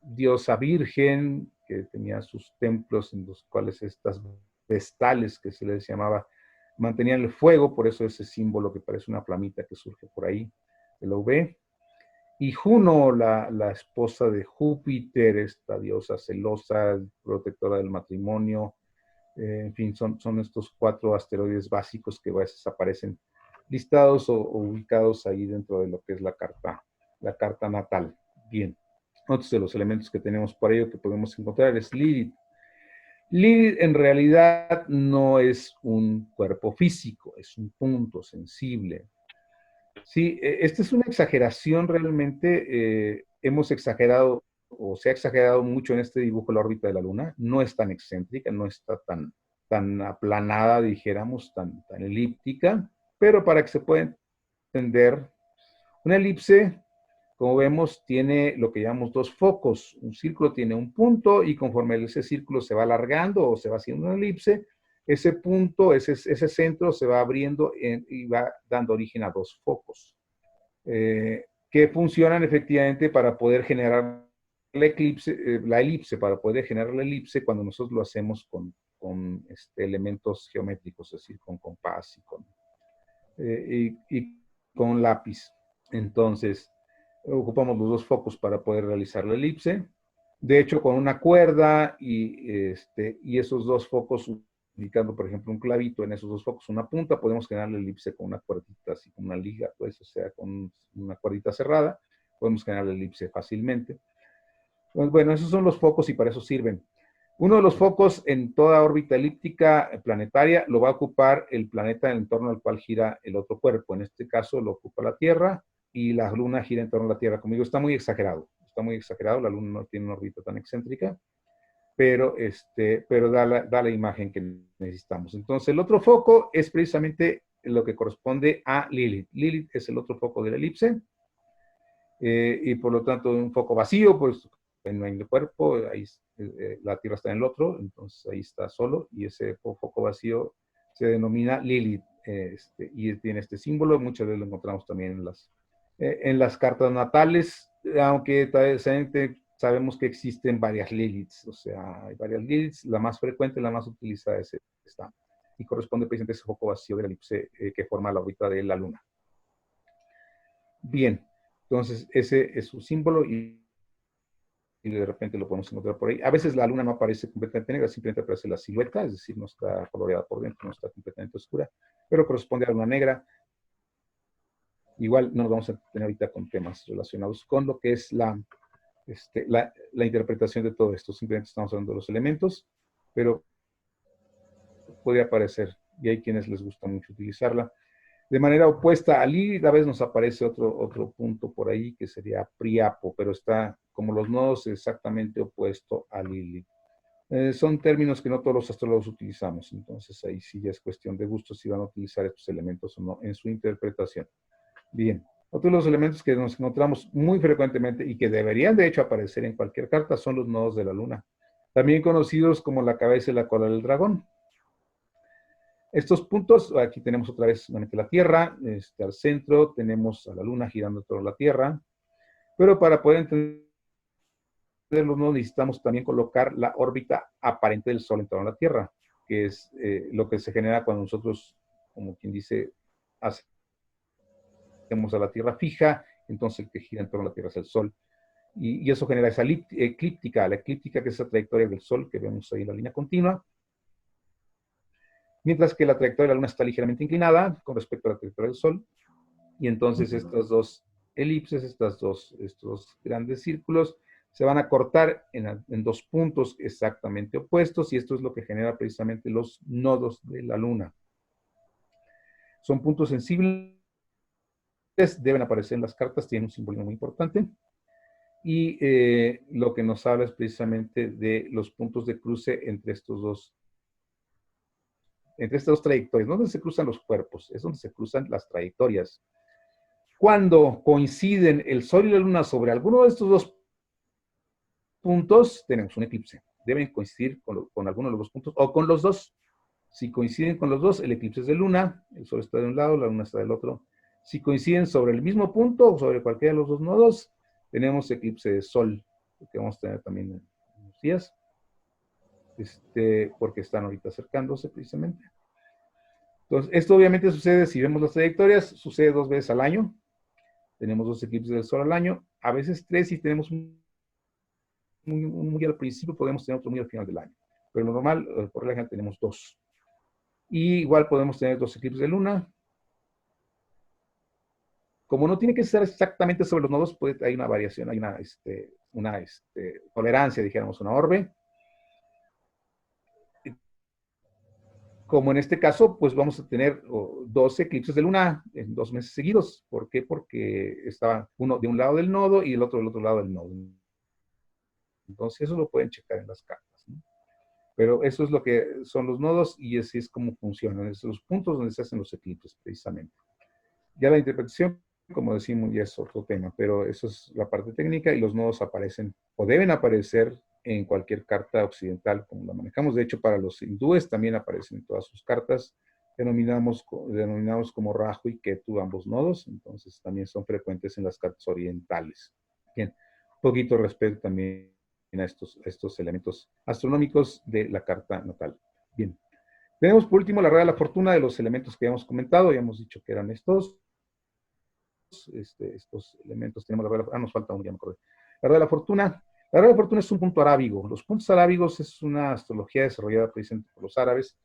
diosa virgen, que tenía sus templos en los cuales estas vestales, que se les llamaba, mantenían el fuego, por eso ese símbolo que parece una flamita que surge por ahí, de la UV. Y Juno, la esposa de Júpiter, esta diosa celosa, protectora del matrimonio. En fin, son estos 4 asteroides básicos que a veces aparecen listados o ubicados ahí dentro de lo que es la carta natal. Bien, otros de los elementos que tenemos por ello que podemos encontrar es Lilith. Lilith en realidad no es un cuerpo físico, es un punto sensible. Sí, esta es una exageración realmente. Hemos exagerado, o se ha exagerado mucho en este dibujo la órbita de la Luna. No es tan excéntrica, no está tan aplanada, dijéramos, tan elíptica, pero para que se pueda entender, una elipse, como vemos, tiene lo que llamamos 2 focos. Un círculo tiene un punto y conforme ese círculo se va alargando o se va haciendo una elipse, ese punto, ese centro se va abriendo y va dando origen a 2 focos que funcionan efectivamente para poder generar la elipse, para poder generar la elipse cuando nosotros lo hacemos con elementos geométricos, es decir, con compás y con lápiz. Entonces, ocupamos los dos focos para poder realizar la elipse. De hecho, con una cuerda y esos dos focos, indicando, por ejemplo, un clavito en esos dos focos, una punta, podemos generar la elipse con una cuerdita, así como una liga, pues, o sea, con una cuerdita cerrada, podemos generar la elipse fácilmente. Pues, bueno, esos son los focos y para eso sirven. Uno de los focos en toda órbita elíptica planetaria lo va a ocupar el planeta en torno al cual gira el otro cuerpo. En este caso lo ocupa la Tierra y la Luna gira en torno a la Tierra. Como digo, está muy exagerado. Está muy exagerado. La Luna no tiene una órbita tan excéntrica, pero da la imagen que necesitamos. Entonces, el otro foco es precisamente lo que corresponde a Lilith. Lilith es el otro foco de la elipse. Y por lo tanto, un foco vacío, pues en el cuerpo, ahí la Tierra está en el otro, entonces ahí está solo, y ese foco vacío se denomina Lilith, y tiene este símbolo. Muchas veces lo encontramos también en las cartas natales, aunque sabemos que existen varias Liliths, o sea, hay varias Liliths. La más frecuente, la más utilizada es esta, y corresponde precisamente a ese foco vacío de la elipse que forma la órbita de la Luna. Bien, entonces ese es su símbolo y de repente lo podemos encontrar por ahí. A veces la Luna no aparece completamente negra, simplemente aparece la silueta, es decir, no está coloreada por dentro, no está completamente oscura, pero corresponde a la Luna negra. Igual no nos vamos a tener ahorita con temas relacionados con lo que es la interpretación de todo esto. Simplemente estamos hablando de los elementos, pero podría aparecer, y hay quienes les gusta mucho utilizarla. De manera opuesta a Lilith, a veces nos aparece otro punto por ahí que sería Priapo, pero está como los nodos exactamente opuesto a Lilith. Son términos que no todos los astrólogos utilizamos, entonces ahí sí ya es cuestión de gusto si van a utilizar estos elementos o no en su interpretación. Bien, otro de los elementos que nos encontramos muy frecuentemente y que deberían de hecho aparecer en cualquier carta son los nodos de la Luna, también conocidos como la cabeza y la cola del dragón. Estos puntos, aquí tenemos otra vez nuevamente la Tierra, al centro tenemos a la Luna girando toda la Tierra, pero para poder entender los nodos necesitamos también colocar la órbita aparente del Sol en torno a la Tierra, que es lo que se genera cuando nosotros, como quien dice, hacemos a la Tierra fija, entonces el que gira en torno a la Tierra es el Sol. Y eso genera esa eclíptica, la eclíptica que es esa trayectoria del Sol que vemos ahí en la línea continua, mientras que la trayectoria de la Luna está ligeramente inclinada con respecto a la trayectoria del Sol, y entonces estas dos elipses, estos dos grandes círculos, se van a cortar en dos puntos exactamente opuestos, y esto es lo que genera precisamente los nodos de la Luna. Son puntos sensibles, deben aparecer en las cartas, tienen un simbolismo muy importante, y lo que nos habla es precisamente de los puntos de cruce entre estas dos trayectorias. ¿Dónde se cruzan los cuerpos? Es donde se cruzan las trayectorias. Cuando coinciden el Sol y la Luna sobre alguno de estos dos puntos, tenemos un eclipse. Deben coincidir con alguno de los dos puntos o con los dos. Si coinciden con los dos, el eclipse es de Luna, el Sol está de un lado, la Luna está del otro. Si coinciden sobre el mismo punto o sobre cualquiera de los dos nodos, tenemos eclipse de Sol, que vamos a tener también en unos días, porque están ahorita acercándose precisamente. Entonces, esto obviamente sucede, si vemos las trayectorias, sucede 2 veces al año. Tenemos 2 eclipses del Sol al año, a veces 3 si tenemos un muy al principio, podemos tener otro muy al final del año. Pero lo normal, por regla general, tenemos 2. Y igual podemos tener 2 eclipses de Luna. Como no tiene que ser exactamente sobre los nodos, hay una variación, hay una tolerancia, dijéramos, una orbe. Como en este caso, pues vamos a tener 2 eclipses de Luna en 2 meses seguidos. ¿Por qué? Porque estaba uno de un lado del nodo y el otro del otro lado del nodo. Entonces, eso lo pueden checar en las cartas, ¿no? Pero eso es lo que son los nodos y así es como funcionan. Esos son los puntos donde se hacen los eclipses, precisamente. Ya la interpretación, como decimos, ya es otro tema, pero eso es la parte técnica y los nodos aparecen o deben aparecer en cualquier carta occidental como la manejamos. De hecho, para los hindúes también aparecen en todas sus cartas, denominados como Rahu y Ketu, ambos nodos, entonces también son frecuentes en las cartas orientales. Bien, un poquito respecto también a estos elementos astronómicos de la carta natal. Bien, tenemos por último la rueda de la fortuna de los elementos que habíamos comentado, habíamos dicho que eran estos. estos elementos. Tenemos la rueda de la, nos falta uno, ya me acordé. La rueda de la fortuna. La rueda de la fortuna es un punto arábigo. Los puntos arábigos es una astrología desarrollada precisamente por los árabes,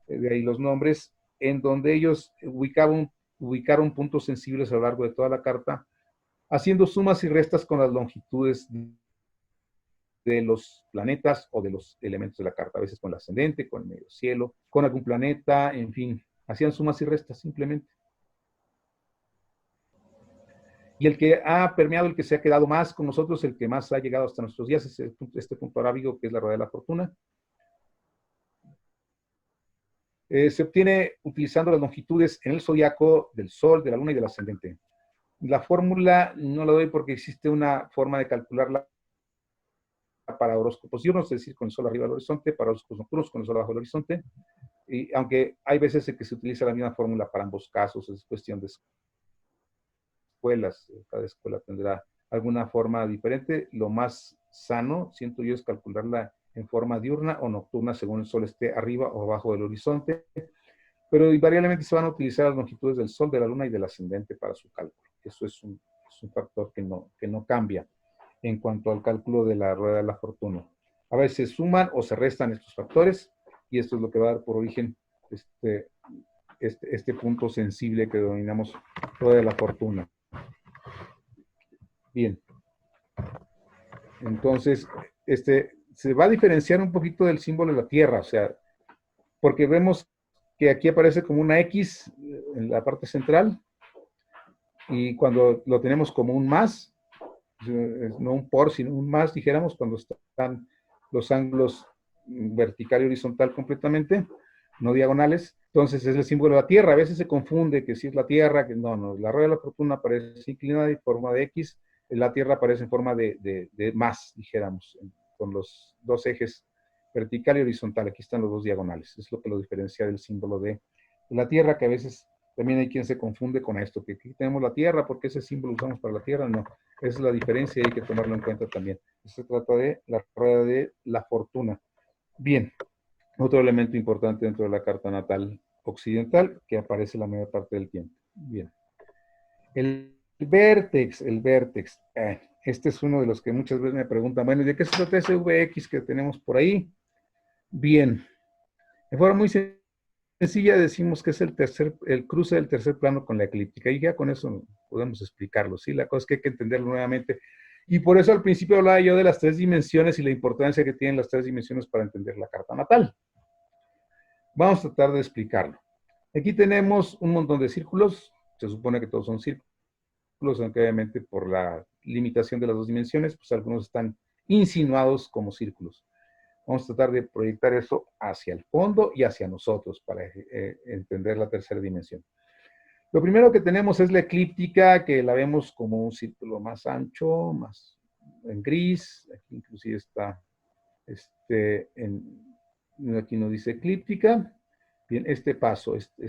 de ahí los nombres, en donde ellos ubicaron puntos sensibles a lo largo de toda la carta, haciendo sumas y restas con las longitudes de los planetas o de los elementos de la carta, a veces con el ascendente, con el medio cielo, con algún planeta, en fin, hacían sumas y restas simplemente. Y el que ha permeado, el que se ha quedado más con nosotros, el que más ha llegado hasta nuestros días, es este punto arábigo que es la rueda de la fortuna. Se obtiene utilizando las longitudes en el zodiaco del Sol, de la Luna y del ascendente. La fórmula no la doy porque existe una forma de calcularla para horóscopos diurnos, es decir, con el Sol arriba del horizonte, para horóscopos nocturnos con el Sol abajo del horizonte. Y aunque hay veces en que se utiliza la misma fórmula para ambos casos, es cuestión de escuelas, cada escuela tendrá alguna forma diferente. Lo más sano, siento yo, es calcularla en forma diurna o nocturna según el Sol esté arriba o abajo del horizonte, pero invariablemente se van a utilizar las longitudes del Sol, de la Luna y del ascendente para su cálculo. Eso es un factor que no cambia en cuanto al cálculo de la rueda de la fortuna. A veces se suman o se restan estos factores, y esto es lo que va a dar por origen este punto sensible que denominamos rueda de la fortuna. Bien. Entonces, se va a diferenciar un poquito del símbolo de la Tierra, o sea, porque vemos que aquí aparece como una X en la parte central, y cuando lo tenemos como un más, no un por, sino un más, dijéramos, cuando están los ángulos vertical y horizontal completamente, no diagonales, entonces es el símbolo de la Tierra. A veces se confunde que si es la Tierra, que no, la rueda de la fortuna aparece inclinada en forma de X, la Tierra aparece en forma de más, dijéramos, con los dos ejes vertical y horizontal. Aquí están los dos diagonales, es lo que lo diferencia del símbolo de la Tierra, que a veces también hay quien se confunde con esto, que aquí tenemos la Tierra, porque ese símbolo lo usamos para la Tierra. No, esa es la diferencia y hay que tomarlo en cuenta también. Se trata de la rueda de la fortuna. Bien, otro elemento importante dentro de la carta natal occidental que aparece la mayor parte del tiempo. Bien. El vértex. Este es uno de los que muchas veces me preguntan, bueno, ¿de qué se trata ese VX que tenemos por ahí? Bien. De forma muy sencilla decimos que es el cruce del tercer plano con la eclíptica, y ya con eso podemos explicarlo, ¿sí? La cosa es que hay que entenderlo nuevamente, y por eso al principio hablaba yo de las tres dimensiones y la importancia que tienen las tres dimensiones para entender la carta natal. Vamos a tratar de explicarlo. Aquí tenemos un montón de círculos, se supone que todos son círculos, aunque obviamente por la limitación de las dos dimensiones, pues algunos están insinuados como círculos. Vamos a tratar de proyectar eso hacia el fondo y hacia nosotros para entender la tercera dimensión. Lo primero que tenemos es la eclíptica, que la vemos como un círculo más ancho, más en gris. Aquí inclusive está, aquí nos dice eclíptica. Bien, este paso, este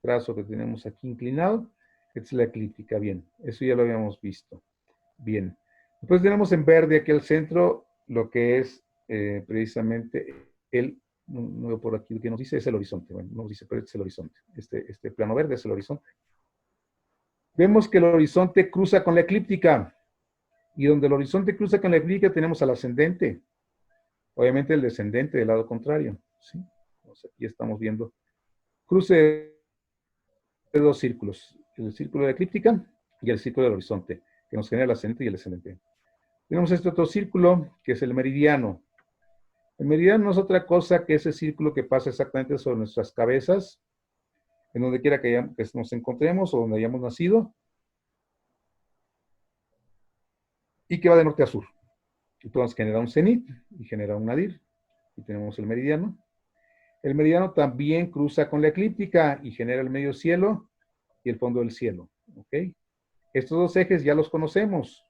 trazo que tenemos aquí inclinado, es la eclíptica. Bien, eso ya lo habíamos visto. Bien. Después tenemos en verde aquí al centro lo que es precisamente no veo por aquí que nos dice, es el horizonte. Bueno, no nos dice, pero este es el horizonte. Este plano verde es el horizonte. Vemos que el horizonte cruza con la eclíptica. Y donde el horizonte cruza con la eclíptica tenemos al ascendente. Obviamente el descendente del lado contrario. ¿Sí? Entonces, aquí estamos viendo cruce de dos círculos. El círculo de la eclíptica y el círculo del horizonte, que nos genera el ascendente y el descendente. Tenemos este otro círculo, que es el meridiano. El meridiano no es otra cosa que ese círculo que pasa exactamente sobre nuestras cabezas, en donde quiera que nos encontremos o donde hayamos nacido, y que va de norte a sur. Entonces genera un cenit y genera un nadir, y tenemos el meridiano. El meridiano también cruza con la eclíptica y genera el medio cielo y el fondo del cielo. ¿Ok? Estos dos ejes ya los conocemos,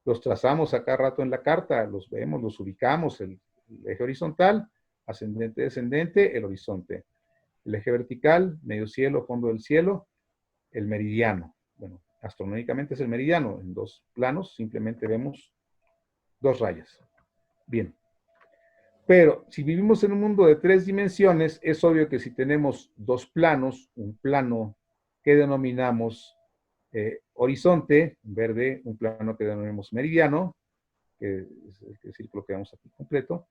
los trazamos a cada rato en la carta, los vemos, los ubicamos, el eje horizontal, ascendente, descendente, el horizonte. El eje vertical, medio cielo, fondo del cielo, el meridiano. Bueno, astronómicamente es el meridiano, en dos planos simplemente vemos dos rayas. Bien. Pero si vivimos en un mundo de tres dimensiones, es obvio que si tenemos dos planos, un plano que denominamos horizonte, en verde, un plano que denominamos meridiano, que es el círculo que vemos aquí completo.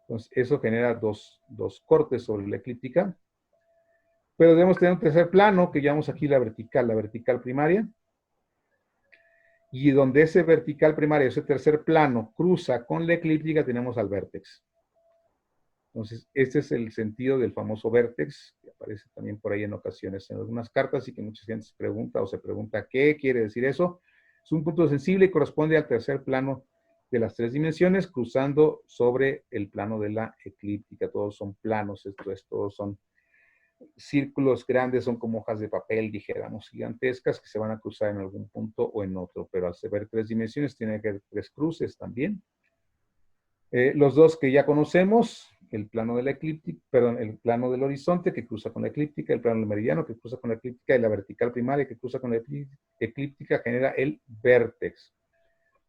Entonces, eso genera dos cortes sobre la eclíptica. Pero debemos tener un tercer plano, que llamamos aquí la vertical primaria. Y donde ese vertical primario, ese tercer plano, cruza con la eclíptica, tenemos al vértex. Entonces, este es el sentido del famoso vértex, que aparece también por ahí en ocasiones en algunas cartas y que mucha gente se pregunta qué quiere decir eso. Es un punto sensible y corresponde al tercer plano de las tres dimensiones, cruzando sobre el plano de la eclíptica. Todos son planos, todos son círculos grandes, son como hojas de papel, dijéramos, gigantescas, que se van a cruzar en algún punto o en otro, pero al ser tres dimensiones tiene que haber tres cruces también. Los dos que ya conocemos, el plano de la eclíptica, perdón, el plano del horizonte que cruza con la eclíptica, el plano del meridiano que cruza con la eclíptica y la vertical primaria que cruza con la eclíptica genera el vértex.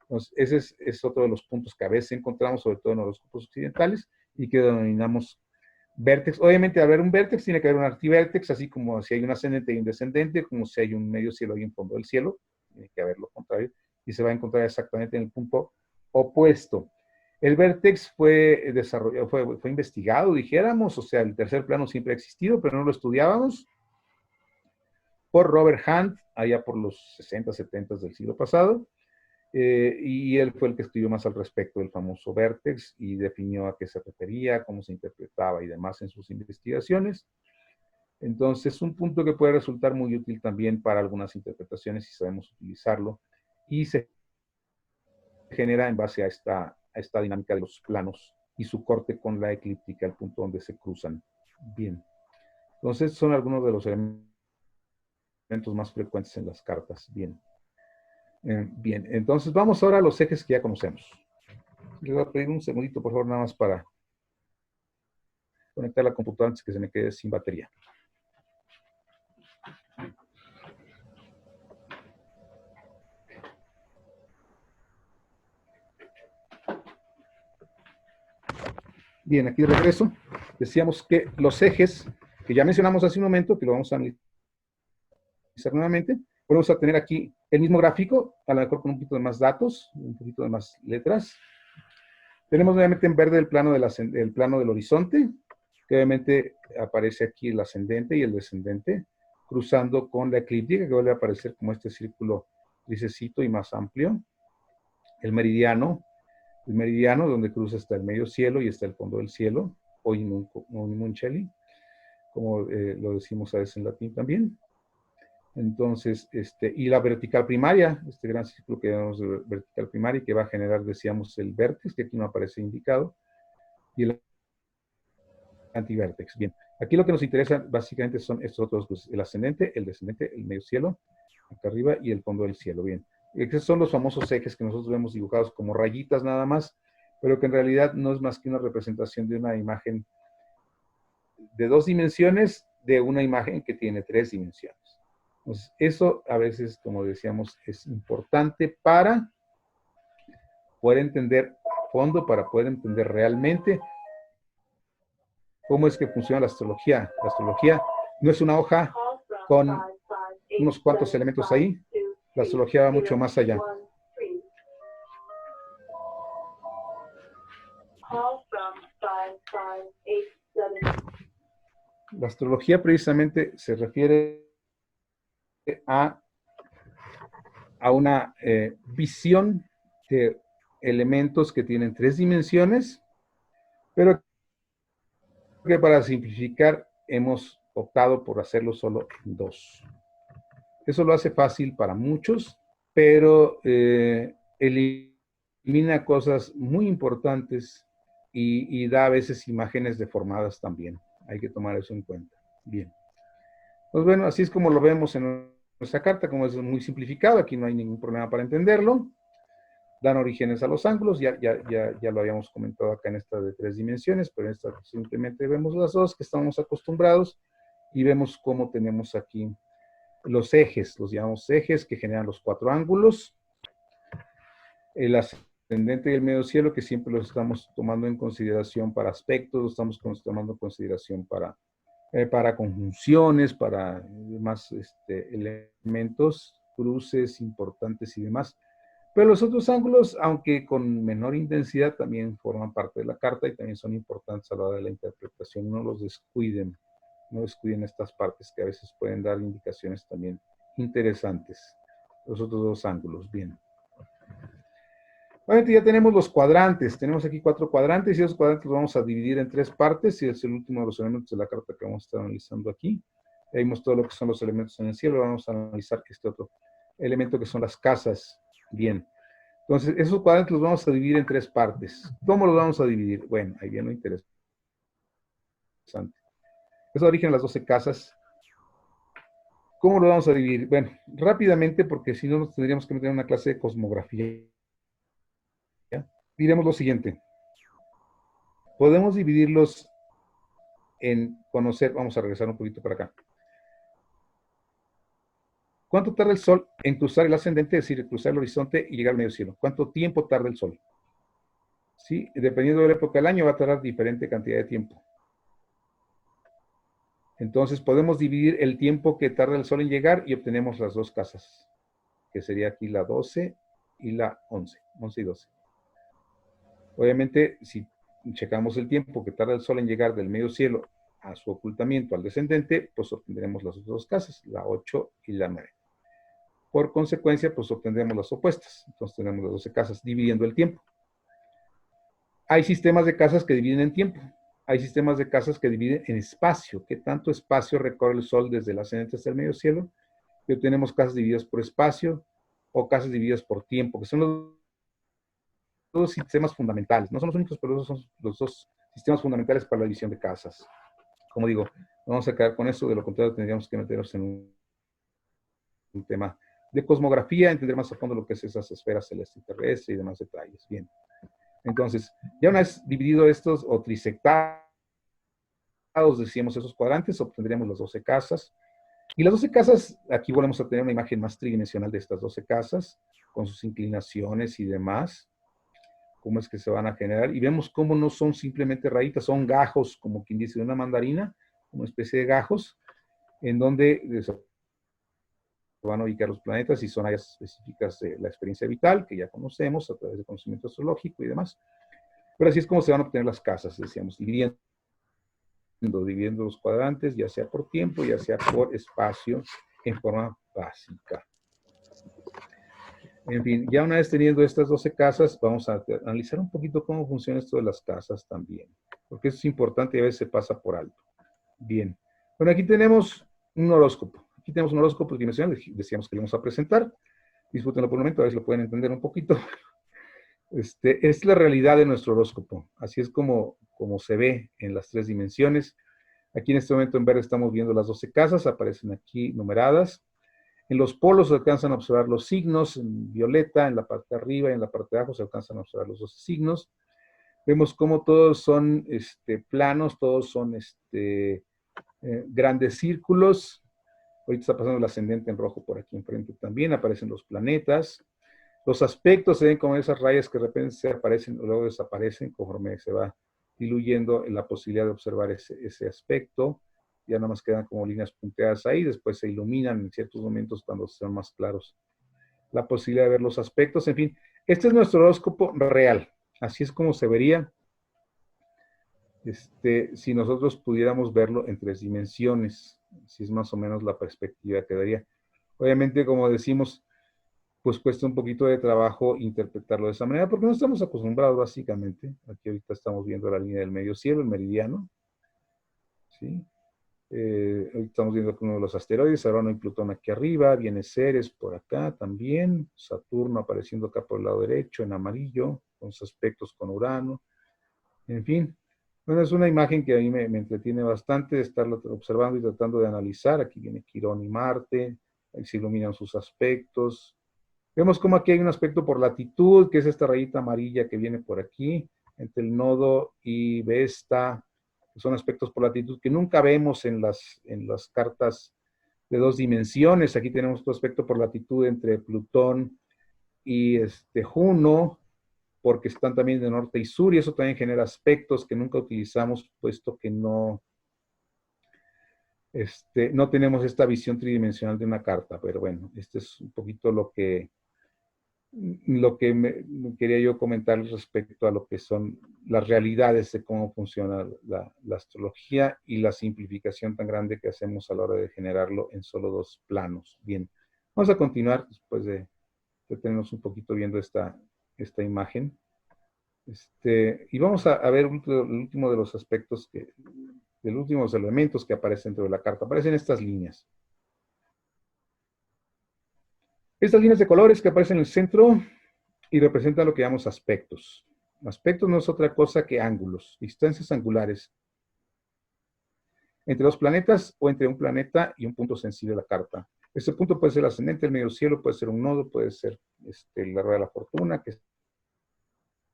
Entonces, ese es otro de los puntos que a veces encontramos, sobre todo en los grupos occidentales, y que denominamos vértex. Obviamente, al haber un vértex, tiene que haber un artivértex, así como si hay un ascendente y un descendente, como si hay un medio cielo y un fondo del cielo, tiene que haber lo contrario, y se va a encontrar exactamente en el punto opuesto. El vértex fue desarrollado, fue investigado, dijéramos, o sea, el tercer plano siempre ha existido, pero no lo estudiábamos, por Robert Hunt, allá por los 60, 70 del siglo pasado, y él fue el que escribió más al respecto del famoso vértex y definió a qué se refería, cómo se interpretaba y demás en sus investigaciones. Entonces, un punto que puede resultar muy útil también para algunas interpretaciones si sabemos utilizarlo, y se genera en base a esta dinámica de los planos y su corte con la eclíptica, el punto donde se cruzan. Bien. Entonces, son algunos de los elementos más frecuentes en las cartas. Bien. Bien, entonces vamos ahora a los ejes que ya conocemos. Les voy a pedir un segundito, por favor, nada más para conectar la computadora antes que se me quede sin batería. Bien, aquí de regreso. Decíamos que los ejes, que ya mencionamos hace un momento, que lo vamos a analizar nuevamente, podemos tener aquí el mismo gráfico, a lo mejor con un poquito de más datos, un poquito de más letras. Tenemos nuevamente en verde el plano del horizonte, que obviamente aparece aquí el ascendente y el descendente, cruzando con la eclíptica, que vuelve a aparecer como este círculo grisecito y más amplio. El meridiano donde cruza está el medio cielo y está el fondo del cielo, o Imuncheli, como lo decimos a veces en latín también. Entonces, y la vertical primaria, este gran círculo que llamamos de vertical primaria, que va a generar, decíamos, el vértex, que aquí no aparece indicado, y el antivértex. Bien, aquí lo que nos interesa básicamente son estos otros, pues, el ascendente, el descendente, el medio cielo, acá arriba, y el fondo del cielo. Bien, estos son los famosos ejes que nosotros vemos dibujados como rayitas nada más, pero que en realidad no es más que una representación de una imagen de dos dimensiones, de una imagen que tiene tres dimensiones. Entonces, eso a veces, como decíamos, es importante para poder entender a fondo, para poder entender realmente cómo es que funciona la astrología. La astrología no es una hoja con unos cuantos elementos ahí. La astrología va mucho más allá. La astrología precisamente se refiere a una visión de elementos que tienen tres dimensiones, pero que para simplificar hemos optado por hacerlo solo en dos. Eso lo hace fácil para muchos, pero elimina cosas muy importantes y da a veces imágenes deformadas también. Hay que tomar eso en cuenta. Bien. Pues bueno, así es como lo vemos en nuestra carta, como es muy simplificado, aquí no hay ningún problema para entenderlo. Dan orígenes a los ángulos, ya lo habíamos comentado acá en esta de tres dimensiones, pero en esta simplemente vemos las dos que estamos acostumbrados y vemos cómo tenemos aquí los ejes, los llamamos ejes que generan los cuatro ángulos. El ascendente y el medio cielo que siempre los estamos tomando en consideración para aspectos, los estamos tomando en consideración para para conjunciones, para demás elementos, cruces importantes y demás. Pero los otros ángulos, aunque con menor intensidad, también forman parte de la carta y también son importantes a la hora de la interpretación. No los descuiden, no descuiden estas partes que a veces pueden dar indicaciones también interesantes. Los otros dos ángulos, bien. Obviamente ya tenemos los cuadrantes, tenemos aquí 4 cuadrantes y esos cuadrantes los vamos a dividir en 3 partes y es el último de los elementos de la carta que vamos a estar analizando aquí. Ya vimos todo lo que son los elementos en el cielo, vamos a analizar este otro elemento que son las casas. Bien, entonces esos cuadrantes los vamos a dividir en 3 partes. ¿Cómo los vamos a dividir? Bueno, ahí viene lo interesante. Es el origen de las 12 casas. ¿Cómo lo vamos a dividir? Bueno, rápidamente, porque si no nos tendríamos que meter en una clase de cosmografía. Diremos lo siguiente. Podemos dividirlos en conocer, vamos a regresar un poquito para acá. ¿Cuánto tarda el Sol en cruzar el ascendente, es decir, cruzar el horizonte y llegar al medio cielo? ¿Cuánto tiempo tarda el Sol? ¿Sí? Dependiendo de la época del año va a tardar diferente cantidad de tiempo. Entonces podemos dividir el tiempo que tarda el Sol en llegar y obtenemos las 2 casas, que sería aquí la 12 y la 11, 11 y 12. Obviamente, si checamos el tiempo que tarda el Sol en llegar del medio cielo a su ocultamiento al descendente, pues obtendremos las otras 2 casas, la 8 y la 9. Por consecuencia, pues obtendremos las opuestas. Entonces tenemos las 12 casas dividiendo el tiempo. Hay sistemas de casas que dividen en tiempo. Hay sistemas de casas que dividen en espacio. ¿Qué tanto espacio recorre el Sol desde el ascendente hasta el medio cielo? Y obtenemos casas divididas por espacio o casas divididas por tiempo, que son los 2 sistemas fundamentales. No son los únicos, pero esos son los 2 sistemas fundamentales para la división de casas. Como digo, vamos a quedar con eso, de lo contrario tendríamos que meternos en un tema de cosmografía, entender más a fondo lo que es esas esferas celestes terrestres y demás detalles. Bien. Entonces, ya una vez dividido estos o trisectados, decíamos esos cuadrantes, obtendríamos las 12 casas. Y las 12 casas, aquí volvemos a tener una imagen más tridimensional de estas 12 casas, con sus inclinaciones y demás, cómo es que se van a generar. Y vemos cómo no son simplemente rayitas, son gajos, como quien dice, de una mandarina, una especie de gajos, en donde van a ubicar los planetas y son áreas específicas de la experiencia vital, que ya conocemos a través del conocimiento astrológico y demás. Pero así es como se van a obtener las casas, decíamos, dividiendo los cuadrantes, ya sea por tiempo, ya sea por espacio, en forma básica. En fin, ya una vez teniendo estas 12 casas, vamos a analizar un poquito cómo funciona esto de las casas también, porque eso es importante y a veces se pasa por alto. Bien, bueno, aquí tenemos un horóscopo. Aquí tenemos un horóscopo tridimensional, decíamos que le vamos a presentar. Disfrútenlo por un momento, a ver si lo pueden entender un poquito. Es la realidad de nuestro horóscopo. Así es como se ve en las 3 dimensiones. Aquí en este momento en verde estamos viendo las 12 casas, aparecen aquí numeradas. En los polos se alcanzan a observar los signos, en violeta, en la parte de arriba y en la parte de abajo se alcanzan a observar los 12 signos. Vemos cómo todos son planos, todos son grandes círculos. Ahorita está pasando el ascendente en rojo por aquí enfrente también, aparecen los planetas. Los aspectos se ven como esas rayas que de repente se aparecen o luego desaparecen conforme se va diluyendo en la posibilidad de observar ese aspecto. Ya nada más quedan como líneas punteadas ahí, después se iluminan en ciertos momentos cuando son más claros la posibilidad de ver los aspectos. En fin, este es nuestro horóscopo real. Así es como se vería si nosotros pudiéramos verlo en 3 dimensiones. Así es más o menos la perspectiva que daría. Obviamente, como decimos, pues cuesta un poquito de trabajo interpretarlo de esa manera, porque no estamos acostumbrados básicamente. Aquí ahorita estamos viendo la línea del medio cielo, el meridiano. ¿Sí? Ahorita estamos viendo uno de los asteroides, Urano y Plutón aquí arriba, viene Ceres por acá también, Saturno apareciendo acá por el lado derecho en amarillo, con sus aspectos con Urano. En fin, bueno, es una imagen que a mí me entretiene bastante de estarla observando y tratando de analizar. Aquí viene Quirón y Marte, ahí se iluminan sus aspectos. Vemos como aquí hay un aspecto por latitud, que es esta rayita amarilla que viene por aquí, entre el nodo y Vesta, que son aspectos por latitud que nunca vemos en las cartas de 2 dimensiones. Aquí tenemos otro aspecto por latitud entre Plutón y Juno, porque están también de norte y sur, y eso también genera aspectos que nunca utilizamos, puesto que no No tenemos esta visión tridimensional de una carta, pero bueno, este es un poquito quería yo comentar respecto a lo que son las realidades de cómo funciona la astrología y la simplificación tan grande que hacemos a la hora de generarlo en solo dos planos. Bien, vamos a continuar después de detenernos un poquito viendo esta imagen. Y vamos a ver el último de los aspectos, de los últimos elementos que aparecen dentro de la carta. Aparecen estas líneas. Estas líneas de colores que aparecen en el centro y representan lo que llamamos aspectos. Aspectos no es otra cosa que ángulos, distancias angulares entre dos planetas o entre un planeta y un punto sensible de la carta. Este punto puede ser el ascendente, el medio cielo, puede ser un nodo, puede ser la rueda de la fortuna, qué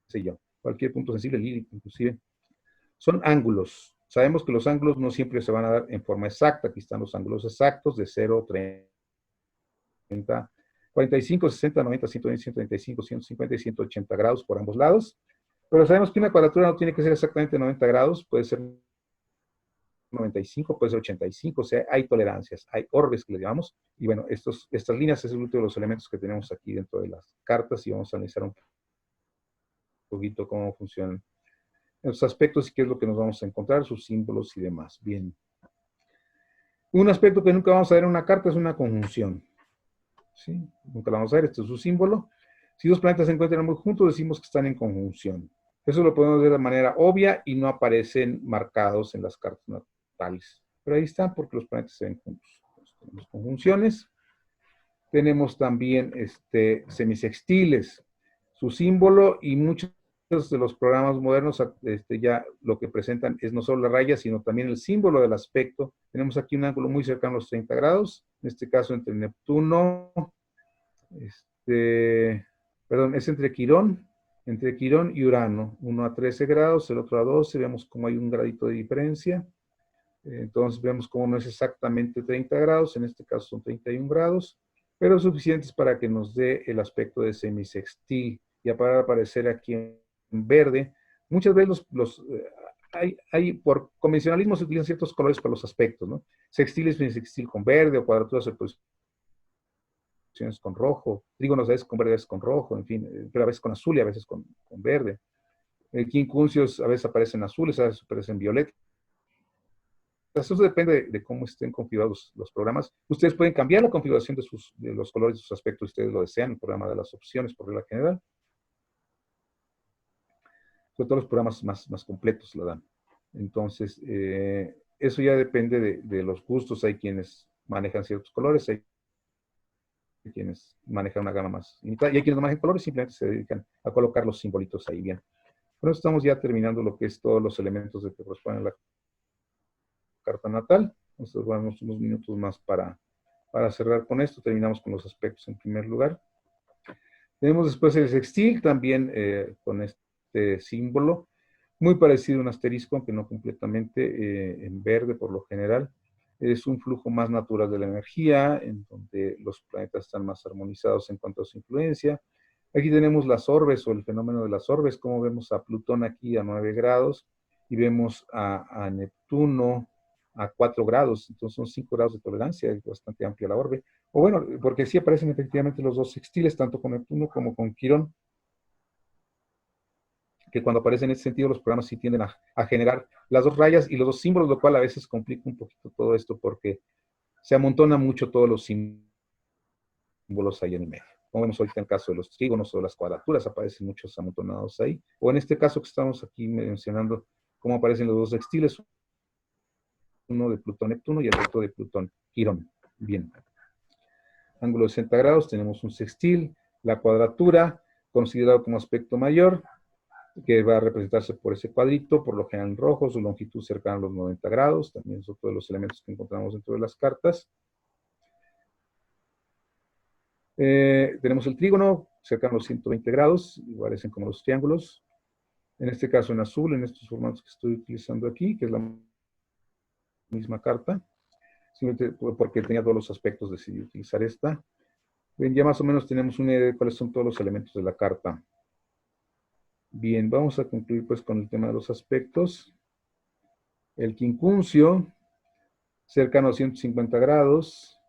sé yo, cualquier punto sensible, Lilith inclusive. Son ángulos. Sabemos que los ángulos no siempre se van a dar en forma exacta. Aquí están los ángulos exactos de 0, 30, 45, 60, 90, 120, 135, 150 y 180 grados por ambos lados. Pero sabemos que una cuadratura no tiene que ser exactamente 90 grados, puede ser 95, puede ser 85, o sea, hay tolerancias, hay orbes que le llamamos. Y bueno, estas líneas es el último de los elementos que tenemos aquí dentro de las cartas y vamos a analizar un poquito cómo funcionan los aspectos y qué es lo que nos vamos a encontrar, sus símbolos y demás. Bien. Un aspecto que nunca vamos a ver en una carta es una conjunción. ¿Sí? Nunca la vamos a ver, este es su símbolo. Si dos planetas se encuentran muy juntos, decimos que están en conjunción. Eso lo podemos ver de manera obvia y no aparecen marcados en las cartas natales. Pero ahí están porque los planetas se ven juntos. Entonces, tenemos conjunciones. Tenemos también semisextiles. Su símbolo y muchos de los programas modernos ya lo que presentan es no solo la raya, sino también el símbolo del aspecto. Tenemos aquí un ángulo muy cercano a los 30 grados, en este caso entre Neptuno, perdón, es entre Quirón y Urano, uno a 13 grados, el otro a 12, vemos cómo hay un gradito de diferencia. Entonces vemos cómo no es exactamente 30 grados, en este caso son 31 grados, pero suficientes para que nos dé el aspecto de semisextil. Y para aparecer aquí en verde, muchas veces por convencionalismo se utilizan ciertos colores para los aspectos, ¿no? Sextil es semisextil con verde, o cuadraturas con rojo, trígonos a veces con verde, a veces con rojo, en fin, pero a veces con azul y a veces con verde. Quincunциos a veces aparecen azules, a veces aparecen violetas. Eso depende de cómo estén configurados los programas. Ustedes pueden cambiar la configuración de los colores de sus aspectos si ustedes lo desean, el programa de las opciones por regla general. Sobre todo los programas más completos lo dan. Entonces, eso ya depende de los gustos. Hay quienes manejan ciertos colores, hay quienes manejan una gama más limitada, y hay quienes no manejan colores, simplemente se dedican a colocar los simbolitos ahí bien. Por eso estamos ya terminando lo que es todos los elementos de que corresponden a la carta natal. Entonces vamos unos minutos más para cerrar con esto. Terminamos con los aspectos en primer lugar. Tenemos después el sextil, también con este símbolo, muy parecido a un asterisco, aunque no completamente, en verde por lo general. Es un flujo más natural de la energía, en donde los planetas están más armonizados en cuanto a su influencia. Aquí tenemos las orbes o el fenómeno de las orbes, como vemos a Plutón aquí a 9 grados y vemos a Neptuno a 4 grados, entonces son 5 grados de tolerancia, es bastante amplia la orbe. O bueno, porque sí aparecen efectivamente los dos sextiles, tanto con Neptuno como con Quirón, que cuando aparecen en ese sentido los programas sí tienden a generar las dos rayas y los dos símbolos, lo cual a veces complica un poquito todo esto porque se amontona mucho todos los símbolos ahí en el medio. Como vemos ahorita en el caso de los trígonos o las cuadraturas, aparecen muchos amontonados ahí. O en este caso que estamos aquí mencionando, cómo aparecen los dos sextiles, uno de Plutón-Neptuno y el otro de Plutón-Quirón. Bien. Ángulo de 60 grados, tenemos un sextil, la cuadratura, considerado como aspecto mayor, que va a representarse por ese cuadrito, por lo general en rojo, su longitud cercana a los 90 grados, también son todos los elementos que encontramos dentro de las cartas. Tenemos el trígono, cercano a los 120 grados, parecen como los triángulos. En este caso en azul, en estos formatos que estoy utilizando aquí, que es la misma carta, simplemente porque tenía todos los aspectos, decidí utilizar esta. Bien, ya más o menos tenemos una idea de cuáles son todos los elementos de la carta. Bien, vamos a concluir pues con el tema de los aspectos. El quincuncio cercano a 150 grados,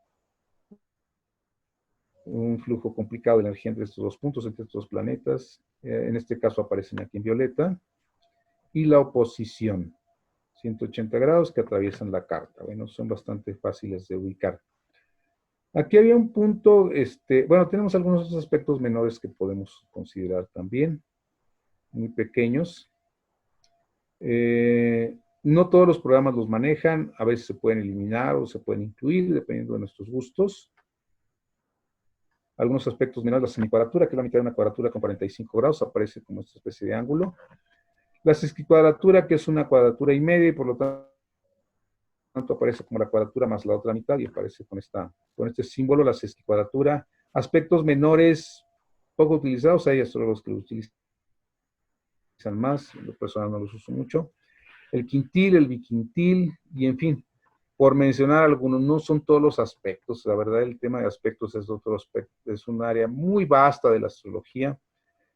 un flujo complicado de energía entre estos dos puntos, entre estos dos planetas, en este caso aparecen aquí en violeta, y la oposición, 180 grados que atraviesan la carta. Bueno, son bastante fáciles de ubicar. Aquí había un punto, bueno, tenemos algunos otros aspectos menores que podemos considerar también, muy pequeños. No todos los programas los manejan, a veces se pueden eliminar o se pueden incluir, dependiendo de nuestros gustos. Algunos aspectos menores, la semicuadratura, que es la mitad de una cuadratura con 45 grados, aparece como esta especie de ángulo. La sesquicuadratura, que es una cuadratura y media, y por lo tanto aparece como la cuadratura más la otra mitad, y aparece con este símbolo, la sesquicuadratura. Aspectos menores, poco utilizados, hay solo los que lo utilizan más, los personas no los uso mucho. El quintil, el biquintil, y en fin, por mencionar algunos, no son todos los aspectos. La verdad, el tema de aspectos es otro aspecto, es un área muy vasta de la astrología.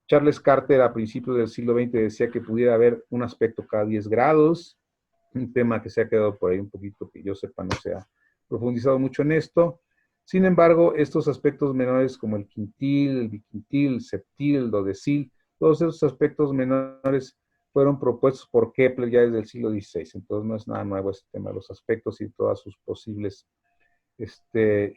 Charles Carter a principios del siglo XX decía que pudiera haber un aspecto cada 10 grados, un tema que se ha quedado por ahí un poquito, que yo sepa, no se ha profundizado mucho en esto. Sin embargo, estos aspectos menores como el quintil, el biquintil, el septil, el dodecil, todos esos aspectos menores fueron propuestos por Kepler ya desde el siglo XVI. Entonces no es nada nuevo este tema de los aspectos y todas sus posibles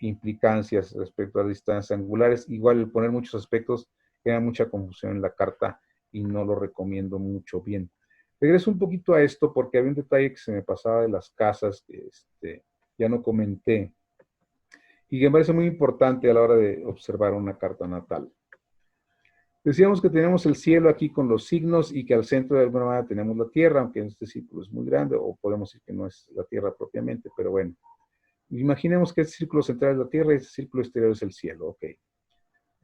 implicancias respecto a las distancias angulares. Igual el poner muchos aspectos crea mucha confusión en la carta y no lo recomiendo mucho. Bien, regreso un poquito a esto porque había un detalle que se me pasaba de las casas que ya no comenté y que me parece muy importante a la hora de observar una carta natal. Decíamos que tenemos el cielo aquí con los signos y que al centro de alguna manera tenemos la Tierra, aunque este círculo es muy grande, o podemos decir que no es la Tierra propiamente, pero bueno. Imaginemos que este círculo central es la Tierra y este círculo exterior es el cielo, ok.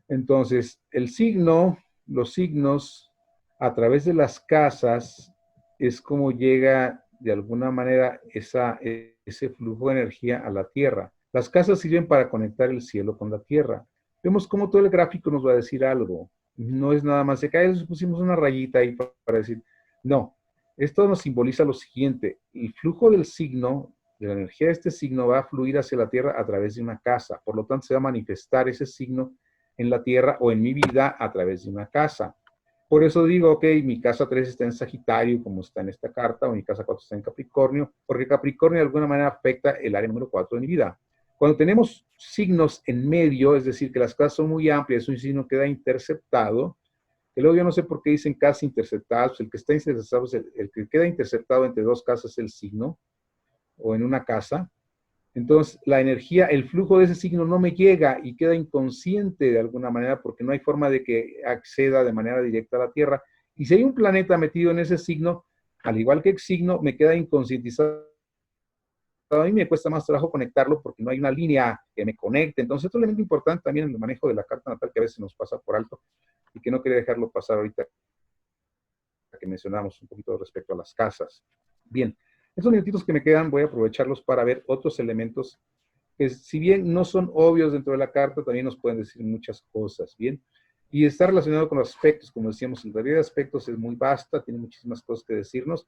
Entonces, el signo, los signos, a través de las casas, es como llega de alguna manera ese flujo de energía a la Tierra. Las casas sirven para conectar el cielo con la Tierra. Vemos cómo todo el gráfico nos va a decir algo. No es nada más de que ahí pusimos una rayita ahí para decir, no. Esto nos simboliza lo siguiente: el flujo del signo, de la energía de este signo, va a fluir hacia la Tierra a través de una casa. Por lo tanto, se va a manifestar ese signo en la Tierra o en mi vida a través de una casa. Por eso digo, ok, mi casa 3 está en Sagitario, como está en esta carta, o mi casa 4 está en Capricornio, porque Capricornio de alguna manera afecta el área número 4 de mi vida. Cuando tenemos signos en medio, es decir, que las casas son muy amplias, un signo queda interceptado, que luego yo no sé por qué dicen casas interceptadas, el que está interceptado es el que queda interceptado entre dos casas es el signo, o en una casa. Entonces, la energía, el flujo de ese signo no me llega y queda inconsciente de alguna manera porque no hay forma de que acceda de manera directa a la Tierra. Y si hay un planeta metido en ese signo, al igual que el signo, me queda inconscientizado. A mí me cuesta más trabajo conectarlo porque no hay una línea que me conecte. Entonces, otro elemento importante también en el manejo de la carta natal que a veces nos pasa por alto y que no quería dejarlo pasar ahorita que mencionamos un poquito respecto a las casas. Bien, estos minutitos que me quedan voy a aprovecharlos para ver otros elementos que, si bien no son obvios dentro de la carta, también nos pueden decir muchas cosas, ¿bien? Y está relacionado con los aspectos, como decíamos, la teoría de aspectos es muy vasta, tiene muchísimas cosas que decirnos,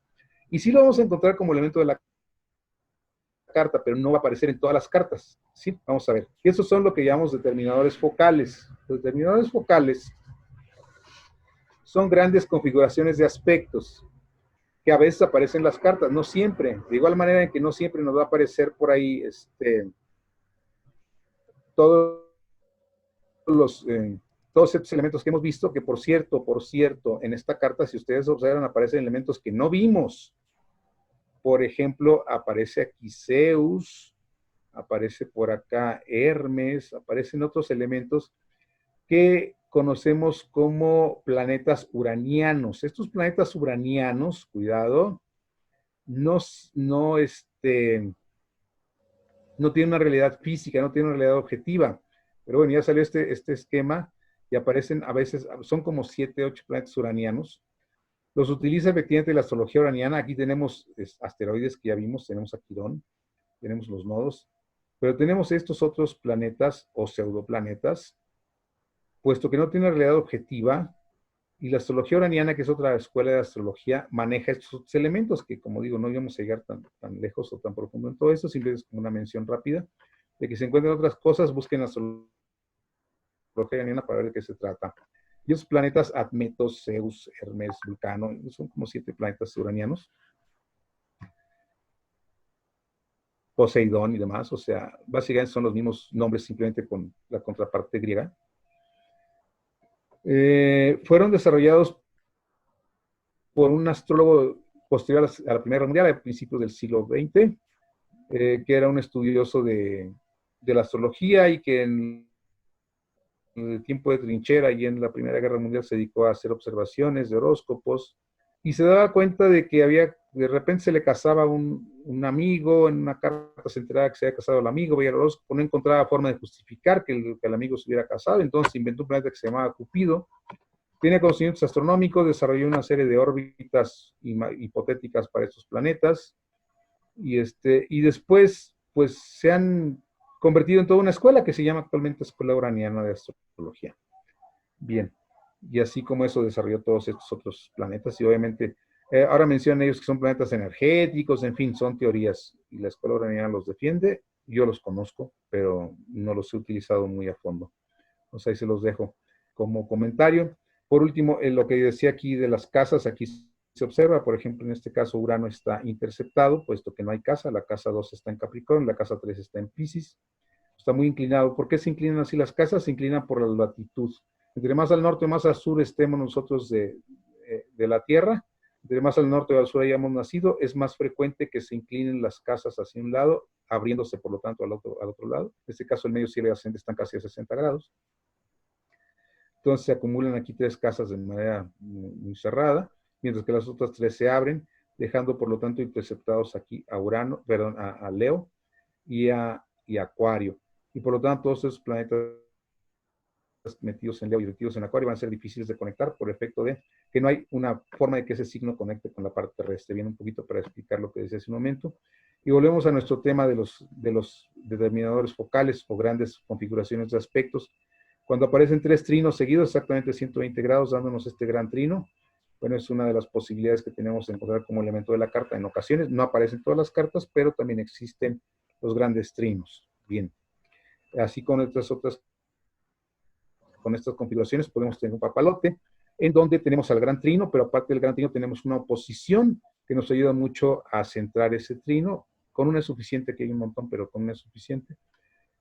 y sí lo vamos a encontrar como elemento de la carta, pero no va a aparecer en todas las cartas, ¿sí? Vamos a ver. Y estos son lo que llamamos determinadores focales. Los determinadores focales son grandes configuraciones de aspectos que a veces aparecen en las cartas, no siempre. De igual manera en que no siempre nos va a aparecer por ahí todos todos estos elementos que hemos visto, que por cierto, en esta carta, si ustedes observan, aparecen elementos que no vimos. Por ejemplo, aparece aquí Zeus, aparece por acá Hermes, aparecen otros elementos que conocemos como planetas uranianos. Estos planetas uranianos, cuidado, no tienen una realidad física, no tienen una realidad objetiva. Pero bueno, ya salió este esquema y aparecen a veces, son como 7, 8 planetas uranianos. Los utiliza efectivamente la astrología uraniana. Aquí tenemos asteroides que ya vimos, tenemos a Quirón, tenemos los nodos, pero tenemos estos otros planetas o pseudoplanetas, puesto que no tienen realidad objetiva Y la astrología uraniana, que es otra escuela de astrología, maneja estos elementos que, como digo, no íbamos a llegar tan lejos o tan profundo en todo esto, simplemente es como una mención rápida de que se encuentren otras cosas, busquen la astrología uraniana para ver de qué se trata. Y esos planetas, Admetos, Zeus, Hermes, Vulcano, son como 7 planetas uranianos. Poseidón y demás, o sea, básicamente son los mismos nombres, simplemente con la contraparte griega. Fueron desarrollados por un astrólogo posterior a la Primera Guerra Mundial, a principios del siglo XX, que era un estudioso de la astrología y que en el tiempo de trinchera y en la Primera Guerra Mundial se dedicó a hacer observaciones de horóscopos y se daba cuenta de que de repente se le casaba un amigo, en una carta se enteraba que se había casado el amigo, veía el horóscopo, no encontraba forma de justificar que el amigo se hubiera casado, entonces inventó un planeta que se llamaba Cupido. Tenía conocimientos astronómicos, desarrolló una serie de órbitas hipotéticas para estos planetas, y después, pues, se han convertido en toda una escuela que se llama actualmente Escuela Uraniana de Astrología. Bien, y así como eso desarrolló todos estos otros planetas, y obviamente, ahora mencionan ellos que son planetas energéticos, en fin, son teorías, y la Escuela Uraniana los defiende, yo los conozco, pero no los he utilizado muy a fondo. O sea, ahí se los dejo como comentario. Por último, lo que decía aquí de las casas, aquí se observa, por ejemplo, en este caso Urano está interceptado, puesto que no hay casa, la casa 2 está en Capricornio, la casa 3 está en Piscis, está muy inclinado. ¿Por qué se inclinan así las casas? Se inclinan por la latitud. Entre más al norte o más al sur estemos nosotros de la Tierra, entre más al norte o al sur hayamos nacido, es más frecuente que se inclinen las casas hacia un lado, abriéndose por lo tanto al otro lado. En este caso el medio cielo y ascendente están casi a 60 grados. Entonces se acumulan aquí 3 casas de manera muy cerrada, mientras que las otras 3 se abren, dejando por lo tanto interceptados aquí a Urano, perdón, a Leo y a Acuario. Y por lo tanto todos esos planetas metidos en Leo y metidos en Acuario van a ser difíciles de conectar por efecto de que no hay una forma de que ese signo conecte con la parte terrestre. Viene un poquito para explicar lo que decía hace un momento. Y volvemos a nuestro tema de los determinadores focales o grandes configuraciones de aspectos. Cuando aparecen 3 trinos seguidos, exactamente 120 grados, dándonos este gran trino, bueno, es una de las posibilidades que tenemos de encontrar como elemento de la carta. En ocasiones no aparecen todas las cartas, pero también existen los grandes trinos. Bien, así con estas configuraciones podemos tener un papalote, en donde tenemos al gran trino, pero aparte del gran trino tenemos una oposición que nos ayuda mucho a centrar ese trino. Con una es suficiente, que hay un montón, pero con una es suficiente.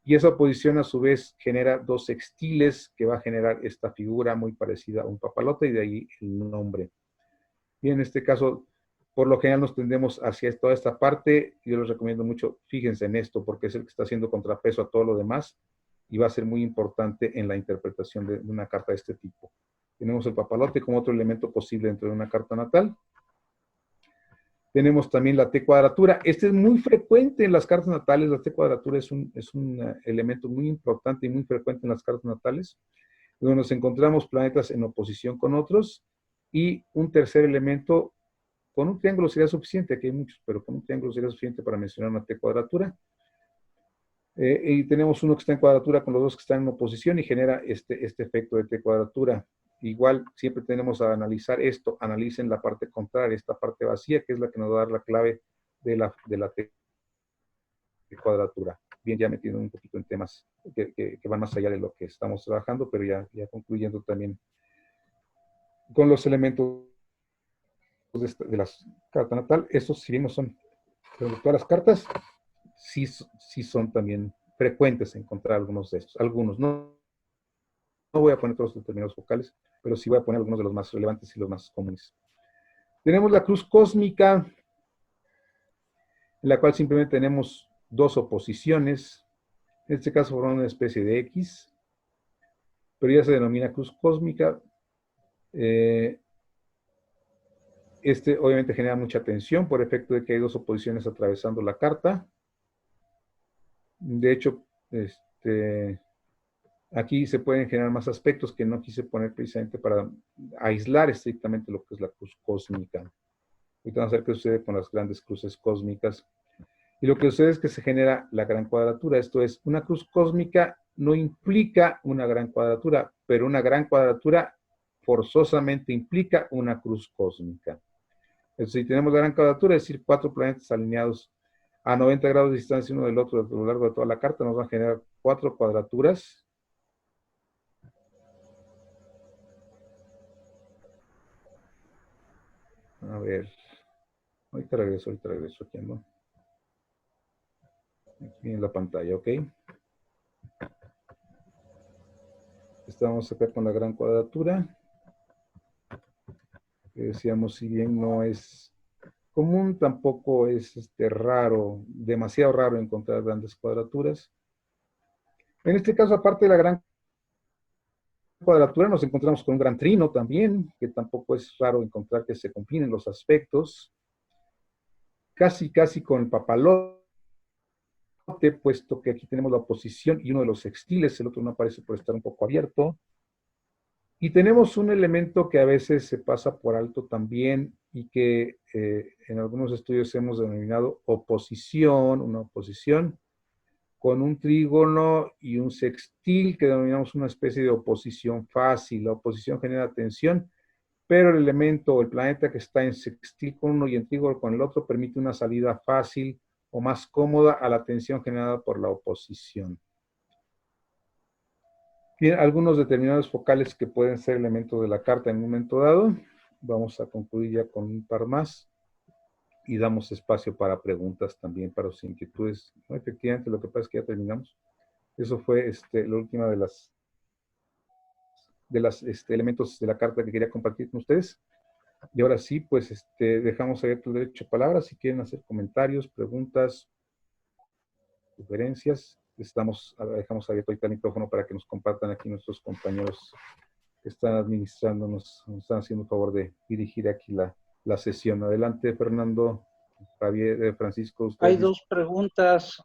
Y esa oposición a su vez genera 2 sextiles que va a generar esta figura muy parecida a un papalote, y de ahí el nombre. Y en este caso, por lo general nos tendemos hacia toda esta parte. Yo les recomiendo mucho, fíjense en esto, porque es el que está haciendo contrapeso a todo lo demás y va a ser muy importante en la interpretación de una carta de este tipo. Tenemos el papalote como otro elemento posible dentro de una carta natal. Tenemos también la T-cuadratura. Este es muy frecuente en las cartas natales. La T-cuadratura es un elemento muy importante y muy frecuente en las cartas natales, donde nos encontramos planetas en oposición con otros, y un tercer elemento con un triángulo sería suficiente. Aquí hay muchos, pero con un triángulo sería suficiente para mencionar una T-cuadratura. Y tenemos uno que está en cuadratura con los 2 que están en oposición y genera este efecto de T-cuadratura. Igual, siempre tenemos a analizar esto. Analicen la parte contraria, esta parte vacía, que es la que nos va a dar la clave de la T-cuadratura. Bien, ya metiendo un poquito en temas que van más allá de lo que estamos trabajando, pero ya concluyendo también con los elementos de las cartas natal. Estos, si bien no son todas las cartas, sí son también frecuentes encontrar algunos de estos. Algunos, no voy a poner todos los determinados focales, pero sí voy a poner algunos de los más relevantes y los más comunes. Tenemos la cruz cósmica, en la cual simplemente tenemos 2 oposiciones. En este caso forman una especie de X, pero ya se denomina cruz cósmica. Obviamente genera mucha tensión por efecto de que hay 2 oposiciones atravesando la carta. De hecho, aquí se pueden generar más aspectos que no quise poner precisamente para aislar estrictamente lo que es la cruz cósmica. Ahorita vamos a ver qué sucede con las grandes cruces cósmicas. Y lo que sucede es que se genera la gran cuadratura. Esto es, una cruz cósmica no implica una gran cuadratura, pero una gran cuadratura forzosamente implica una cruz cósmica. Entonces, si tenemos la gran cuadratura, es decir, 4 planetas alineados a 90 grados de distancia uno del otro a lo largo de toda la carta, nos va a generar 4 cuadraturas. A ver, ahorita regreso, aquí ando. Aquí en la pantalla, ¿ok? Estamos acá con la gran cuadratura. Que decíamos, si bien no es común, tampoco es raro, demasiado raro encontrar grandes cuadraturas. En este caso, aparte de la gran cuadratura, nos encontramos con un gran trino también, que tampoco es raro encontrar que se combinen los aspectos. Casi con el papalote, puesto que aquí tenemos la oposición y uno de los sextiles, el otro no aparece por estar un poco abierto. Y tenemos un elemento que a veces se pasa por alto también y que en algunos estudios hemos denominado oposición, una oposición con un trígono y un sextil que denominamos una especie de oposición fácil. La oposición genera tensión, pero el elemento o el planeta que está en sextil con uno y en trígono con el otro permite una salida fácil o más cómoda a la tensión generada por la oposición. Tiene algunos determinados focales que pueden ser elementos de la carta en un momento dado. Vamos a concluir ya con un par más y damos espacio para preguntas también, para sus inquietudes. No, efectivamente, lo que pasa es que ya terminamos. Eso fue la última de las elementos de la carta que quería compartir con ustedes. Y ahora sí, pues dejamos abierto el derecho a palabras. Si quieren hacer comentarios, preguntas, sugerencias, dejamos abierto ahorita el micrófono para que nos compartan aquí nuestros compañeros que están administrando, nos están haciendo el favor de dirigir aquí la sesión. Adelante, Fernando, Javier, Francisco. Hay dos preguntas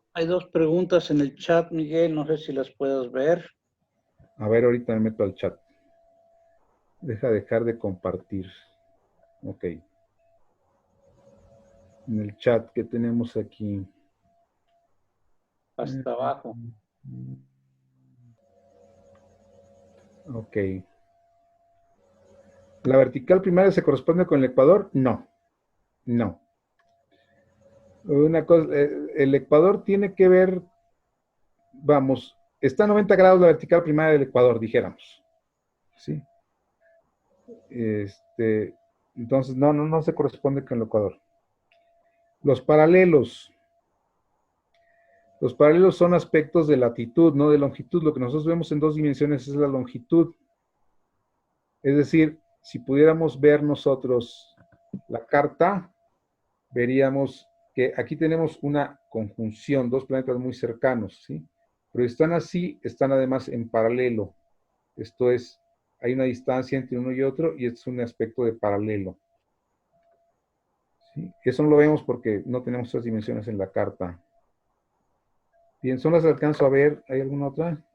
en el chat, Miguel, no sé si las puedas ver. A ver, ahorita me meto al chat. Dejar de compartir. Ok. En el chat que tenemos aquí. Hasta abajo. Ok. ¿La vertical primaria se corresponde con el ecuador? No. No. Una cosa, el ecuador tiene que ver, vamos, está a 90 grados la vertical primaria del ecuador, dijéramos. ¿Sí? Entonces, no se corresponde con el ecuador. Los paralelos. Los paralelos son aspectos de latitud, no de longitud. Lo que nosotros vemos en 2 dimensiones es la longitud. Es decir, si pudiéramos ver nosotros la carta, veríamos que aquí tenemos una conjunción, 2 planetas muy cercanos, ¿sí? Pero están así, están además en paralelo. Esto es, hay una distancia entre uno y otro y este es un aspecto de paralelo. ¿Sí? Eso no lo vemos porque no tenemos 3 dimensiones en la carta. Bien, ¿son las que alcanzo a ver? ¿Hay alguna otra?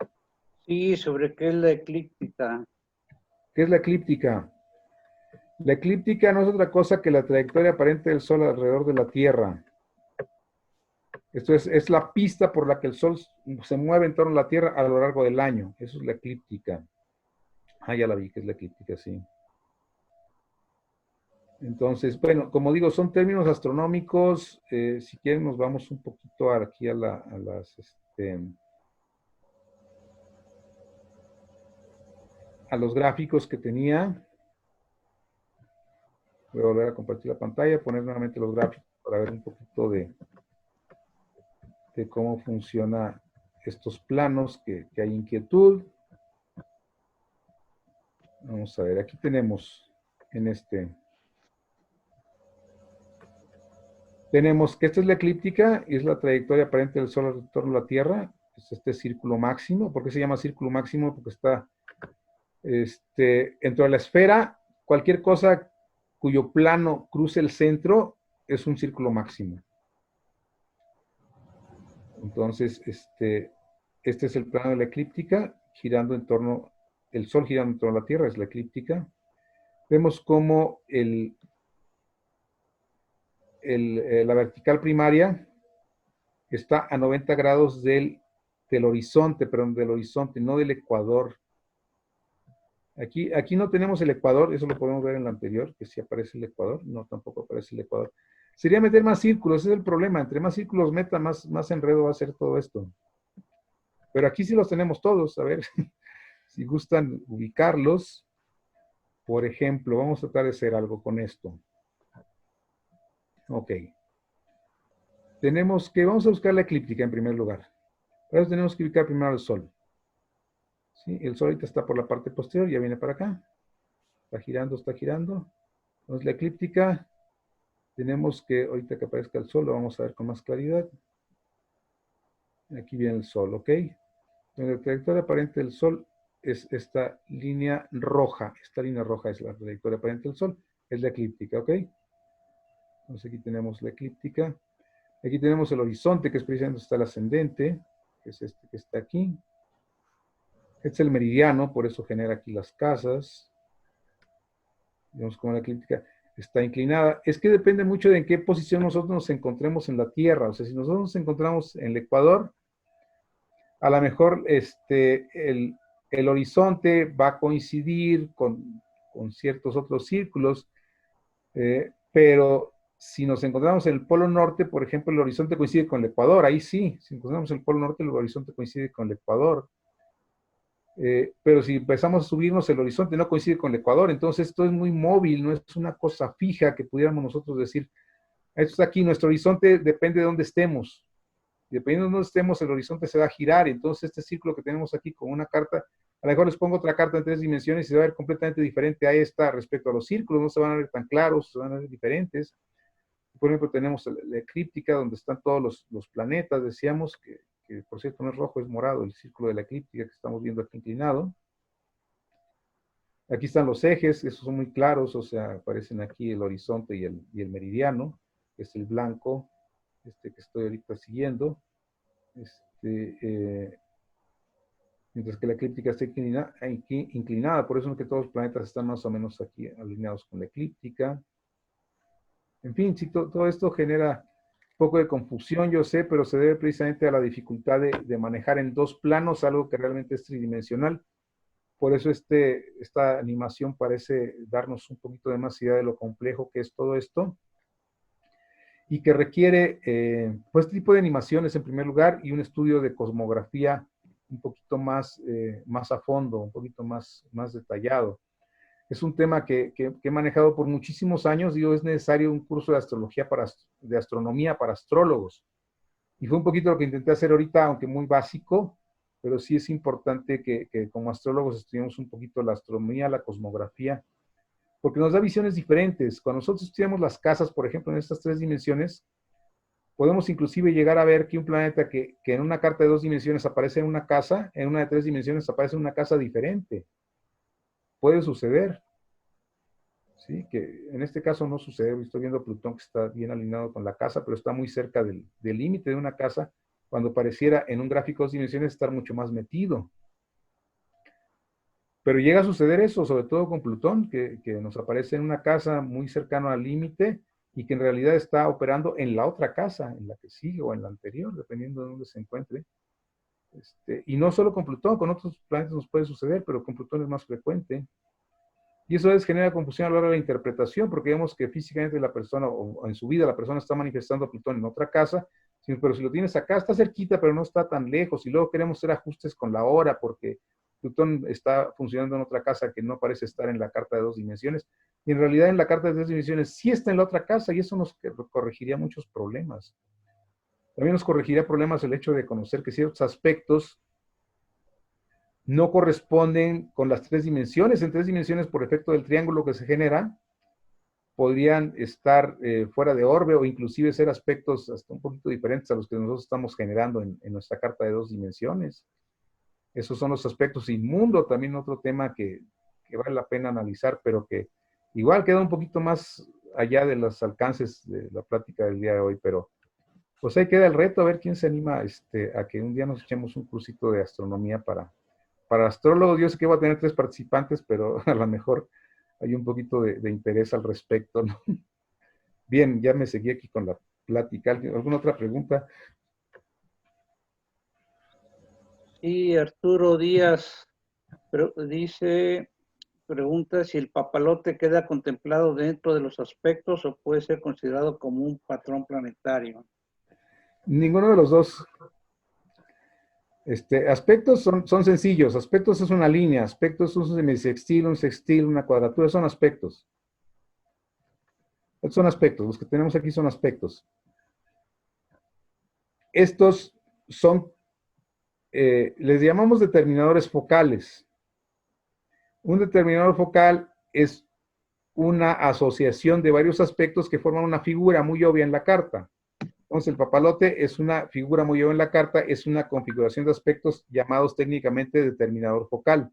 Sí, sobre qué es la eclíptica. ¿Qué es la eclíptica? La eclíptica no es otra cosa que la trayectoria aparente del Sol alrededor de la Tierra. Esto es la pista por la que el Sol se mueve en torno a la Tierra a lo largo del año. Eso es la eclíptica. Ah, ya la vi que es la eclíptica, sí. Entonces, bueno, como digo, son términos astronómicos. Si quieren, nos vamos un poquito aquí a los gráficos que tenía. Voy a volver a compartir la pantalla, poner nuevamente los gráficos para ver un poquito de cómo funcionan estos planos, que hay inquietud. Vamos a ver, aquí tenemos tenemos que esta es la eclíptica y es la trayectoria aparente del Sol en torno a la Tierra. Es este círculo máximo. ¿Por qué se llama círculo máximo? Porque está dentro de la esfera, cualquier cosa cuyo plano cruce el centro es un círculo máximo. Entonces, este es el plano de la eclíptica, girando en torno, el Sol girando en torno a la Tierra, es la eclíptica. Vemos cómo la vertical primaria está a 90 grados del horizonte, perdón, del horizonte, no del ecuador. Aquí no tenemos el ecuador, eso lo podemos ver en la anterior, que sí aparece el ecuador, no, tampoco aparece el ecuador. Sería meter más círculos, ese es el problema, entre más círculos meta, más enredo va a ser todo esto. Pero aquí sí los tenemos todos, a ver, si gustan ubicarlos, por ejemplo, vamos a tratar de hacer algo con esto. Ok. Vamos a buscar la eclíptica en primer lugar. Para eso tenemos que ubicar primero el Sol. ¿Sí? El Sol ahorita está por la parte posterior, ya viene para acá. Está girando, está girando. Entonces la eclíptica, tenemos que, ahorita que aparezca el Sol, lo vamos a ver con más claridad. Aquí viene el Sol, ¿ok? Entonces, la trayectoria aparente del Sol es esta línea roja. Esta línea roja es la trayectoria aparente del Sol. Es la eclíptica, ¿ok? Entonces aquí tenemos la eclíptica. Aquí tenemos el horizonte, que es precisamente donde está el ascendente, que es este que está aquí. Este es el meridiano, por eso genera aquí las casas. Vemos cómo la eclíptica está inclinada. Es que depende mucho de en qué posición nosotros nos encontremos en la Tierra. O sea, si nosotros nos encontramos en el Ecuador, a lo mejor el horizonte va a coincidir con ciertos otros círculos, pero si nos encontramos en el Polo Norte, por ejemplo, el horizonte coincide con el Ecuador, ahí sí, si encontramos en el Polo Norte, el horizonte coincide con el Ecuador. Pero si empezamos a subirnos, el horizonte no coincide con el Ecuador, entonces esto es muy móvil, no es una cosa fija que pudiéramos nosotros decir, esto está aquí, nuestro horizonte depende de dónde estemos. Dependiendo de dónde estemos, el horizonte se va a girar, entonces este círculo que tenemos aquí con una carta, a lo mejor les pongo otra carta en 3 dimensiones y se va a ver completamente diferente a esta respecto a los círculos, no se van a ver tan claros, se van a ver diferentes. Por ejemplo, tenemos la eclíptica donde están todos los planetas, decíamos que por cierto no es rojo, es morado, el círculo de la eclíptica que estamos viendo aquí inclinado. Aquí están los ejes, esos son muy claros, o sea, aparecen aquí el horizonte y el meridiano, que es el blanco, que estoy ahorita siguiendo. Mientras que la eclíptica está inclinada, por eso es que todos los planetas están más o menos aquí alineados con la eclíptica. En fin, sí, todo esto genera un poco de confusión, yo sé, pero se debe precisamente a la dificultad de manejar en dos planos algo que realmente es tridimensional. Por eso esta animación parece darnos un poquito de más idea de lo complejo que es todo esto y que requiere pues este tipo de animaciones en primer lugar y un estudio de cosmografía un poquito más a fondo, un poquito más detallado. Es un tema que he manejado por muchísimos años. Digo, es necesario un curso de astrología de astronomía para astrólogos. Y fue un poquito lo que intenté hacer ahorita, aunque muy básico, pero sí es importante que como astrólogos estudiemos un poquito la astronomía, la cosmografía, porque nos da visiones diferentes. Cuando nosotros estudiamos las casas, por ejemplo, en estas 3 dimensiones, podemos inclusive llegar a ver que un planeta que en una carta de 2 dimensiones aparece en una casa, en una de 3 dimensiones aparece en una casa diferente. Puede suceder. ¿Sí? Que en este caso no sucede. Estoy viendo a Plutón que está bien alineado con la casa, pero está muy cerca del límite de una casa, cuando pareciera en un gráfico de 2 dimensiones estar mucho más metido. Pero llega a suceder eso, sobre todo con Plutón, que nos aparece en una casa muy cercano al límite y que en realidad está operando en la otra casa, en la que sigue o en la anterior, dependiendo de dónde se encuentre. Y no solo con Plutón, con otros planetas nos puede suceder, pero con Plutón es más frecuente. Y eso genera confusión a la hora de la interpretación, porque vemos que físicamente la persona, o en su vida, la persona está manifestando a Plutón en otra casa, pero si lo tienes acá, está cerquita, pero no está tan lejos, y luego queremos hacer ajustes con la hora, porque Plutón está funcionando en otra casa que no parece estar en la carta de 2 dimensiones, y en realidad en la carta de 2 dimensiones sí está en la otra casa, y eso nos corregiría muchos problemas. También nos corregiría problemas el hecho de conocer que ciertos aspectos no corresponden con las 3 dimensiones. En 3 dimensiones, por efecto del triángulo que se genera, podrían estar fuera de orbe o inclusive ser aspectos hasta un poquito diferentes a los que nosotros estamos generando en nuestra carta de 2 dimensiones. Esos son los aspectos inmundo, también otro tema que vale la pena analizar, pero que igual queda un poquito más allá de los alcances de la plática del día de hoy, pero pues ahí queda el reto, a ver quién se anima a que un día nos echemos un cursito de astronomía para astrólogos. Yo sé que voy a tener 3 participantes, pero a lo mejor hay un poquito de interés al respecto, ¿no? Bien, ya me seguí aquí con la plática. ¿Alguna otra pregunta? Sí, Arturo Díaz pero dice, pregunta si el papalote queda contemplado dentro de los aspectos o puede ser considerado como un patrón planetario. Ninguno de los dos. Aspectos son sencillos. Aspectos es una línea. Aspectos es un semisextil, un sextil, una cuadratura. Son aspectos. Estos son aspectos. Los que tenemos aquí son aspectos. Estos son, les llamamos determinadores focales. Un determinador focal es una asociación de varios aspectos que forman una figura muy obvia en la carta. Entonces, el papalote es una figura muy obvia en la carta, es una configuración de aspectos llamados técnicamente determinador focal.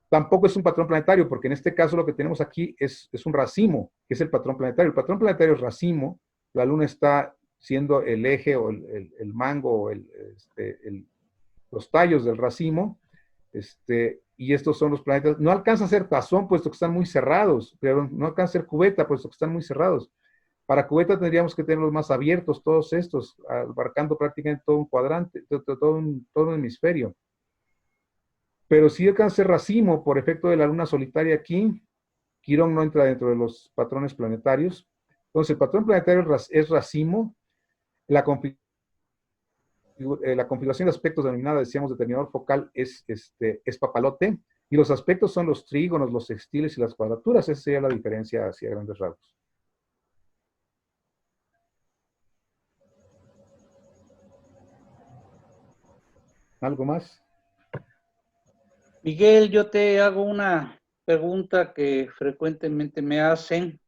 Tampoco es un patrón planetario, porque en este caso lo que tenemos aquí es un racimo, que es el patrón planetario. El patrón planetario es racimo, la luna está siendo el eje o el mango o los tallos del racimo, y estos son los planetas. No alcanza a ser tazón, puesto que están muy cerrados, pero no alcanza a ser cubeta, puesto que están muy cerrados. Para cubeta tendríamos que tenerlos más abiertos, todos estos, abarcando prácticamente todo un cuadrante, todo un hemisferio. Pero si alcanza a ser racimo por efecto de la luna solitaria aquí, Quirón no entra dentro de los patrones planetarios. Entonces, el patrón planetario es racimo. La configuración de aspectos denominada, decíamos, determinador focal es papalote. Y los aspectos son los trígonos, los sextiles y las cuadraturas. Esa sería la diferencia hacia grandes rasgos. ¿Algo más? Miguel, yo te hago una pregunta que frecuentemente me hacen,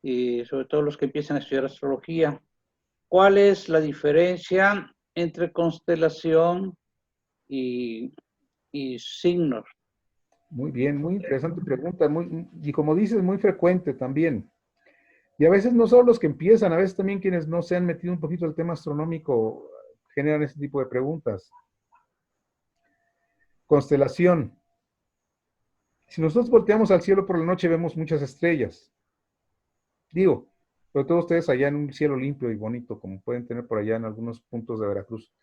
y sobre todo los que empiezan a estudiar astrología. ¿Cuál es la diferencia entre constelación y signos? Muy bien, muy interesante pregunta. Y como dices, muy frecuente también. Y a veces no solo los que empiezan, a veces también quienes no se han metido un poquito al tema astronómico generan este tipo de preguntas. Constelación. Si nosotros volteamos al cielo por la noche, vemos muchas estrellas. Digo, pero todos ustedes allá en un cielo limpio y bonito, como pueden tener por allá en algunos puntos de Veracruz.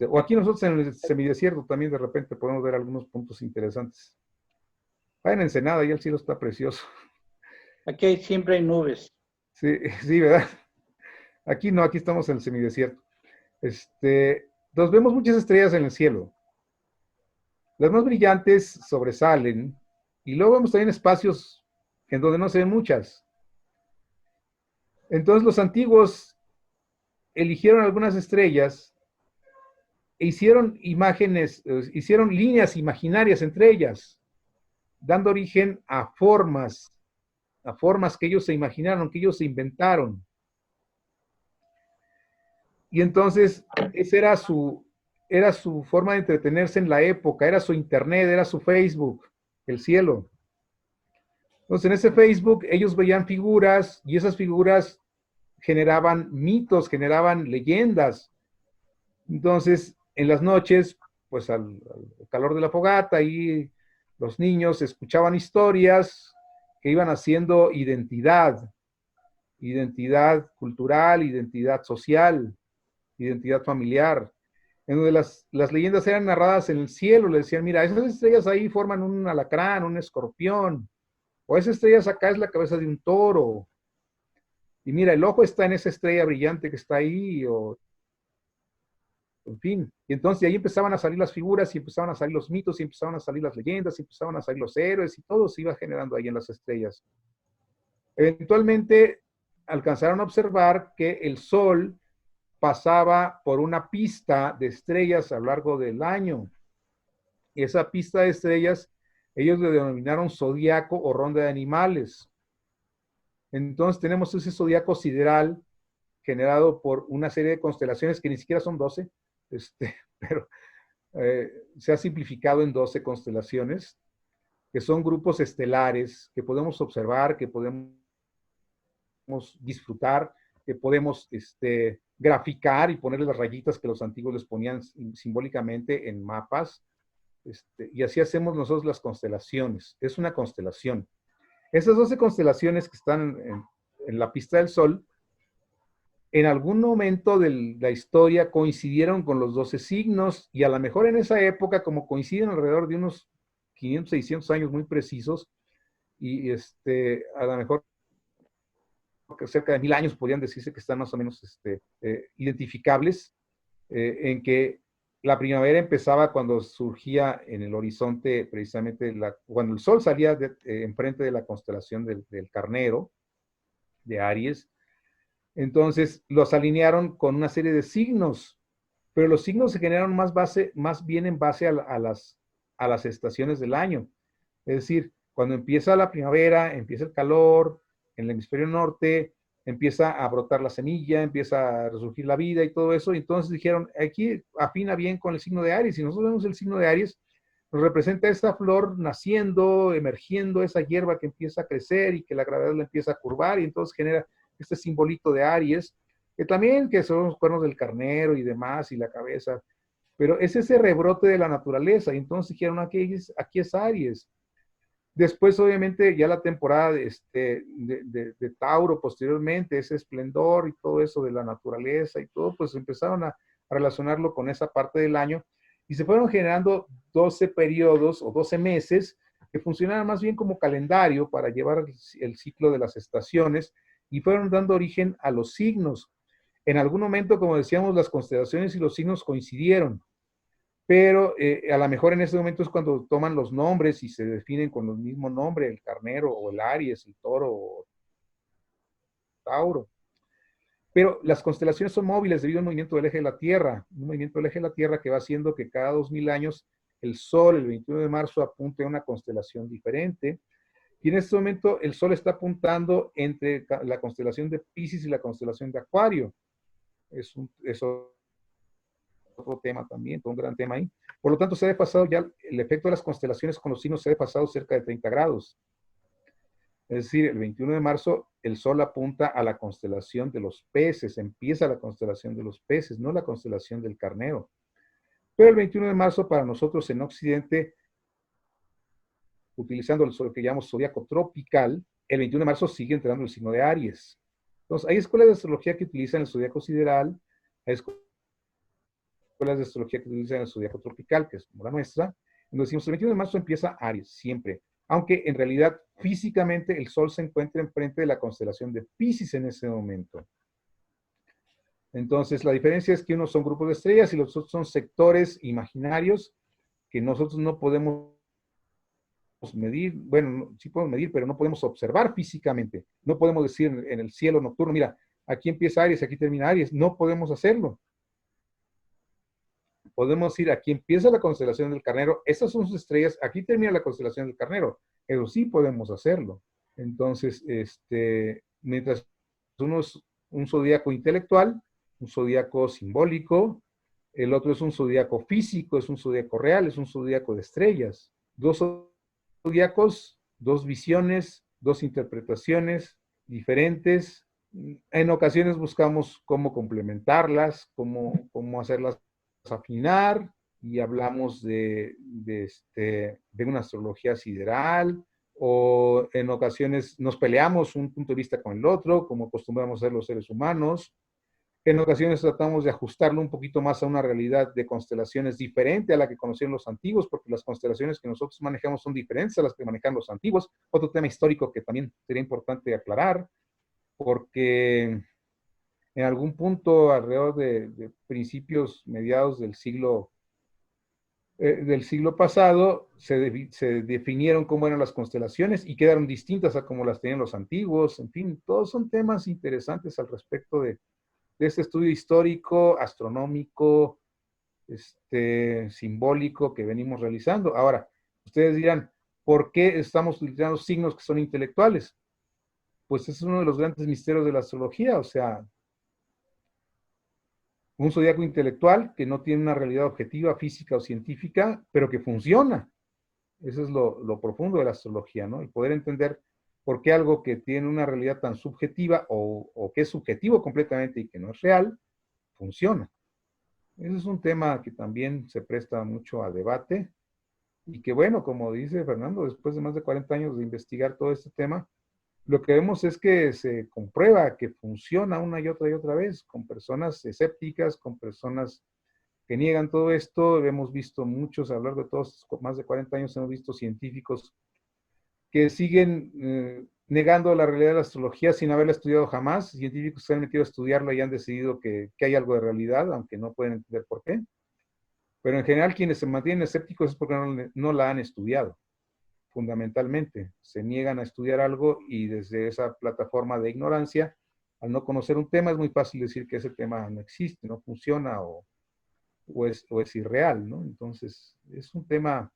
O aquí nosotros en el semidesierto también de repente podemos ver algunos puntos interesantes. En Ensenada, ya el cielo está precioso. Aquí siempre hay nubes. Sí, sí, ¿verdad? Aquí no, aquí estamos en el semidesierto. Entonces vemos muchas estrellas en el cielo. Las más brillantes sobresalen y luego vemos también espacios en donde no se ven muchas. Entonces los antiguos eligieron algunas estrellas e hicieron imágenes, hicieron líneas imaginarias entre ellas, dando origen a formas que ellos se imaginaron, que ellos se inventaron. Y entonces esa era su forma de entretenerse en la época, era su internet, era su Facebook, el cielo. Entonces en ese Facebook ellos veían figuras y esas figuras generaban mitos, generaban leyendas. Entonces en las noches, pues al calor de la fogata, ahí los niños escuchaban historias que iban haciendo identidad cultural, identidad social, identidad familiar, en donde las leyendas eran narradas en el cielo. Le decían, mira, esas estrellas ahí forman un alacrán, un escorpión, o esas estrellas acá es la cabeza de un toro, y mira, el ojo está en esa estrella brillante que está ahí, o en fin. Y entonces de ahí empezaban a salir las figuras, y empezaban a salir los mitos, y empezaban a salir las leyendas, y empezaban a salir los héroes, y todo se iba generando ahí en las estrellas. Eventualmente alcanzaron a observar que el Sol pasaba por una pista de estrellas a lo largo del año. Y esa pista de estrellas, ellos le denominaron zodiaco o ronda de animales. Entonces tenemos ese zodiaco sideral generado por una serie de constelaciones que ni siquiera son 12, pero se ha simplificado en 12 constelaciones, que son grupos estelares que podemos observar, que podemos disfrutar, que podemos graficar y ponerle las rayitas que los antiguos les ponían simbólicamente en mapas. Y así hacemos nosotros las constelaciones. Es una constelación. Esas 12 constelaciones que están en la pista del Sol, en algún momento de la historia coincidieron con los 12 signos, y a lo mejor en esa época, como coinciden alrededor de unos 500, 600 años muy precisos, y a lo mejor cerca de 1000 años podrían decirse que están más o menos identificables, en que la primavera empezaba cuando surgía en el horizonte precisamente cuando el sol salía enfrente de la constelación del Carnero, de Aries. Entonces los alinearon con una serie de signos, pero los signos se generaron más bien en base a las estaciones del año. Es decir, cuando empieza la primavera, empieza el calor, en el hemisferio norte, empieza a brotar la semilla, empieza a resurgir la vida y todo eso. Y entonces dijeron, aquí afina bien con el signo de Aries. Si nosotros vemos el signo de Aries, nos representa esta flor naciendo, emergiendo, esa hierba que empieza a crecer y que la gravedad la empieza a curvar y entonces genera este simbolito de Aries, que también que son los cuernos del carnero y demás y la cabeza. Pero es ese rebrote de la naturaleza. Y entonces dijeron, aquí es Aries. Después, obviamente, ya la temporada de Tauro, posteriormente, ese esplendor y todo eso de la naturaleza y todo, pues empezaron a relacionarlo con esa parte del año y se fueron generando 12 periodos o 12 meses que funcionaban más bien como calendario para llevar el ciclo de las estaciones y fueron dando origen a los signos. En algún momento, como decíamos, las constelaciones y los signos coincidieron, pero a lo mejor en ese momento es cuando toman los nombres y se definen con el mismo nombre, el carnero o el Aries, el toro o Tauro. Pero las constelaciones son móviles debido al movimiento del eje de la Tierra, un movimiento del eje de la Tierra que va haciendo que cada 2000 años el Sol, el 21 de marzo, apunte a una constelación diferente. Y en este momento el Sol está apuntando entre la constelación de Piscis y la constelación de Acuario. Eso otro tema también, todo un gran tema ahí. Por lo tanto, se ha pasado ya el efecto de las constelaciones con los signos, se ha pasado cerca de 30 grados. Es decir, el 21 de marzo el Sol apunta a la constelación de los peces, empieza la constelación de los peces, no la constelación del Carnero. Pero el 21 de marzo para nosotros en Occidente, utilizando lo que llamamos zodiaco tropical, el 21 de marzo sigue entrando el signo de Aries. Entonces, hay escuelas de astrología que utilizan el zodiaco sideral, hay escuelas de astrología que utilizan el zodiaco tropical, que es como la nuestra, donde decimos el 21 de marzo empieza Aries, siempre. Aunque en realidad físicamente el Sol se encuentra enfrente de la constelación de Piscis en ese momento. Entonces, la diferencia es que unos son grupos de estrellas y los otros son sectores imaginarios que nosotros no podemos medir, bueno, sí podemos medir, pero no podemos observar físicamente. No podemos decir en el cielo nocturno, mira, aquí empieza Aries, aquí termina Aries. No podemos hacerlo. Podemos decir, aquí empieza la constelación del Carnero, estas son sus estrellas, aquí termina la constelación del Carnero. Eso sí podemos hacerlo. Entonces, mientras uno es un zodíaco intelectual, un zodíaco simbólico, el otro es un zodíaco físico, es un zodíaco real, es un zodíaco de estrellas. Dos zodíacos, dos visiones, dos interpretaciones diferentes. En ocasiones buscamos cómo complementarlas, cómo hacerlas afinar, y hablamos de una astrología sideral, o en ocasiones nos peleamos un punto de vista con el otro, como acostumbramos a hacer los seres humanos. En ocasiones tratamos de ajustarlo un poquito más a una realidad de constelaciones diferente a la que conocieron los antiguos, porque las constelaciones que nosotros manejamos son diferentes a las que manejan los antiguos. Otro tema histórico que también sería importante aclarar, porque en algún punto alrededor de principios, mediados del siglo pasado, se definieron cómo eran las constelaciones y quedaron distintas a como las tenían los antiguos. En fin, todos son temas interesantes al respecto de este estudio histórico, astronómico, simbólico que venimos realizando. Ahora, ustedes dirán, ¿por qué estamos utilizando signos que son intelectuales? Pues ese es uno de los grandes misterios de la astrología, o sea, un zodiaco intelectual que no tiene una realidad objetiva, física o científica, pero que funciona. Eso es lo profundo de la astrología, ¿no? El poder entender por qué algo que tiene una realidad tan subjetiva o que es subjetivo completamente y que no es real, funciona. Ese es un tema que también se presta mucho a debate y que, bueno, como dice Fernando, después de más de 40 años de investigar todo este tema, lo que vemos es que se comprueba que funciona una y otra vez con personas escépticas, con personas que niegan todo esto. Hemos visto muchos, a lo largo de todos, más de 40 años, hemos visto científicos que siguen negando la realidad de la astrología sin haberla estudiado jamás. Científicos se han metido a estudiarla y han decidido que hay algo de realidad, aunque no pueden entender por qué. Pero en general quienes se mantienen escépticos es porque no la han estudiado, fundamentalmente. Se niegan a estudiar algo y desde esa plataforma de ignorancia, al no conocer un tema, es muy fácil decir que ese tema no existe, no funciona o es irreal, ¿no? Entonces, es un tema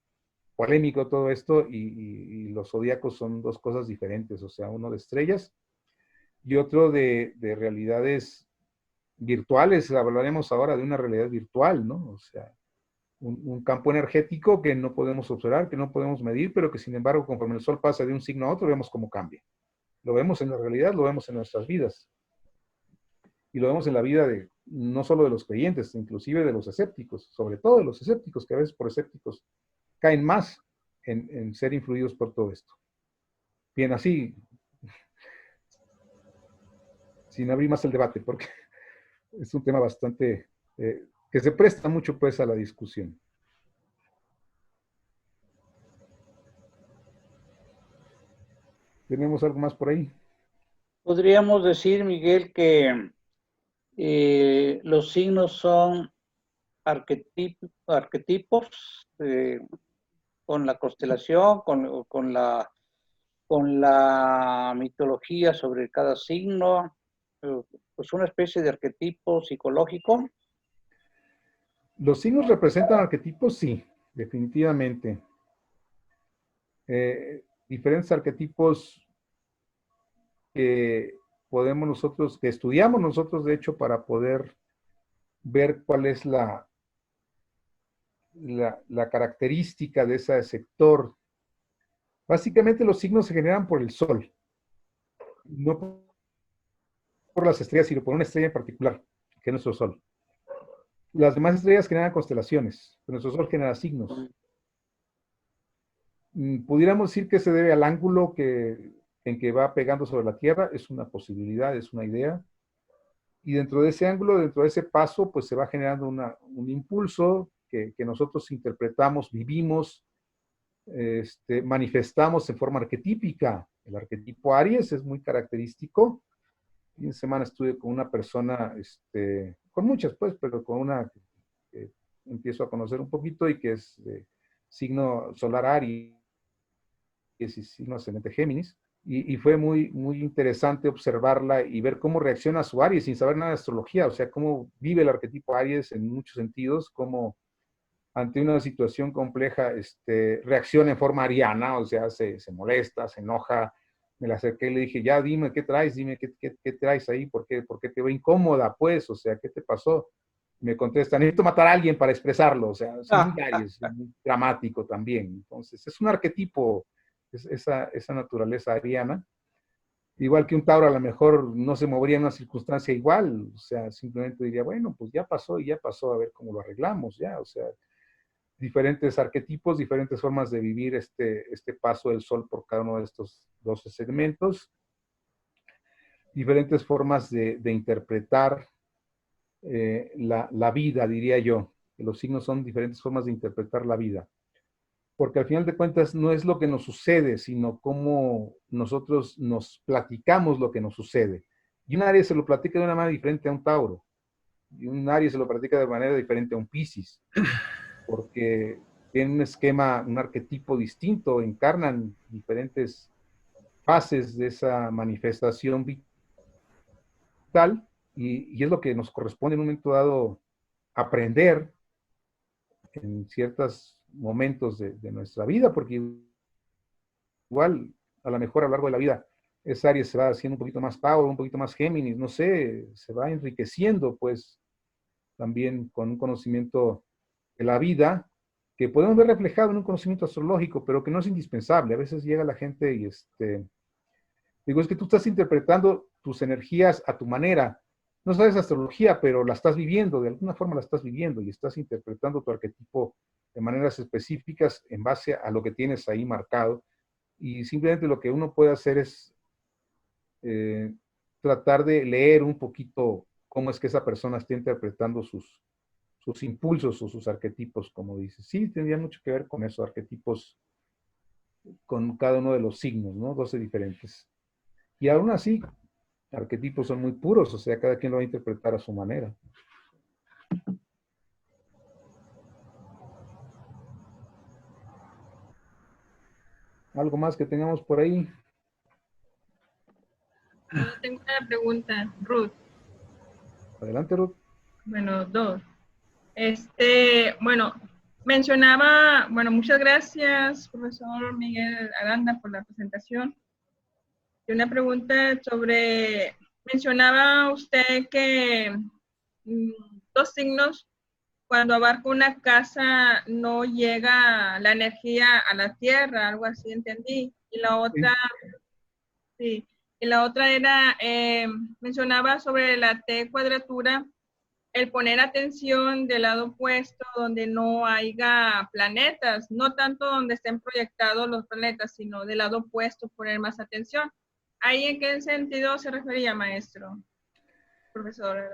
polémico todo esto y los zodíacos son dos cosas diferentes, o sea, uno de estrellas y otro de realidades virtuales. Hablaremos ahora de una realidad virtual, ¿no? O sea, un campo energético que no podemos observar, que no podemos medir, pero que sin embargo, conforme el sol pasa de un signo a otro, vemos cómo cambia. Lo vemos en la realidad, lo vemos en nuestras vidas. Y lo vemos en la vida de no solo de los creyentes, inclusive de los escépticos, sobre todo de los escépticos, que a veces por escépticos caen más en ser influidos por todo esto. Bien, así, sin abrir más el debate, porque es un tema bastante, que se presta mucho pues a la discusión. ¿Tenemos algo más por ahí? Podríamos decir, Miguel, que los signos son arquetipos con la constelación, con la mitología sobre cada signo, pues una especie de arquetipo psicológico. ¿Los signos representan arquetipos? Sí, definitivamente. Diferentes arquetipos que podemos nosotros, que estudiamos nosotros, de hecho, para poder ver cuál es la característica de ese sector. Básicamente los signos se generan por el sol, no por las estrellas, sino por una estrella en particular, que es nuestro sol. Las demás estrellas generan constelaciones, pero nuestro sol genera signos. Pudiéramos decir que se debe al ángulo en que va pegando sobre la Tierra, es una posibilidad, es una idea. Y dentro de ese ángulo, dentro de ese paso, pues se va generando un impulso que nosotros interpretamos, vivimos, manifestamos en forma arquetípica. El arquetipo Aries es muy característico. En semana estuve con una persona, con muchas pues, pero con una que empiezo a conocer un poquito y que es de signo solar Aries y signo ascendente Géminis. Y fue muy, muy interesante observarla y ver cómo reacciona su Aries sin saber nada de astrología, o sea, cómo vive el arquetipo Aries en muchos sentidos, cómo ante una situación compleja reacciona en forma ariana, o sea, se molesta, se enoja. Me la acerqué y le dije, ya dime qué traes, dime qué traes ahí, por qué te veo incómoda, pues, o sea, ¿qué te pasó? Me contesta, necesito matar a alguien para expresarlo, o sea, es muy Aries, muy dramático también. Entonces, es un arquetipo, esa naturaleza ariana. Igual que un Tauro a lo mejor no se movería en una circunstancia igual, o sea, simplemente diría, bueno, pues ya pasó y ya pasó, a ver cómo lo arreglamos, ya, o sea, diferentes arquetipos, diferentes formas de vivir este paso del sol por cada uno de estos 12 segmentos, diferentes formas de interpretar la vida, diría yo. Los signos son diferentes formas de interpretar la vida. Porque al final de cuentas no es lo que nos sucede, sino cómo nosotros nos platicamos lo que nos sucede. Y un Aries se lo platica de una manera diferente a un Tauro. Y un Aries se lo platica de manera diferente a un Piscis. Porque tienen un esquema, un arquetipo distinto, encarnan diferentes fases de esa manifestación vital y es lo que nos corresponde en un momento dado aprender en ciertos momentos de nuestra vida, porque igual a lo mejor a lo largo de la vida esa área se va haciendo un poquito más Tauro, un poquito más Géminis, no sé, se va enriqueciendo pues también con un conocimiento de la vida que podemos ver reflejado en un conocimiento astrológico, pero que no es indispensable. A veces llega la gente y digo, es que tú estás interpretando tus energías a tu manera. No sabes astrología, pero la estás viviendo, de alguna forma la estás viviendo y estás interpretando tu arquetipo de maneras específicas en base a lo que tienes ahí marcado. Y simplemente lo que uno puede hacer es tratar de leer un poquito cómo es que esa persona está interpretando sus sus impulsos o sus arquetipos, como dices. Sí, tendría mucho que ver con esos arquetipos, con cada uno de los signos, ¿no? 12 diferentes. Y aún así, arquetipos son muy puros, o sea, cada quien lo va a interpretar a su manera. ¿Algo más que tengamos por ahí? Tengo una pregunta, Ruth. Adelante, Ruth. Bueno, dos. Bueno, mencionaba, bueno, muchas gracias, profesor Miguel Aranda, por la presentación. Y una pregunta sobre, mencionaba usted que dos signos, cuando abarca una casa, no llega la energía a la tierra, algo así entendí. Y la otra, sí, y la otra era, mencionaba sobre la T cuadratura, el poner atención del lado opuesto donde no haya planetas, no tanto donde estén proyectados los planetas, sino del lado opuesto poner más atención. ¿Ahí en qué sentido se refería, maestro? Profesor.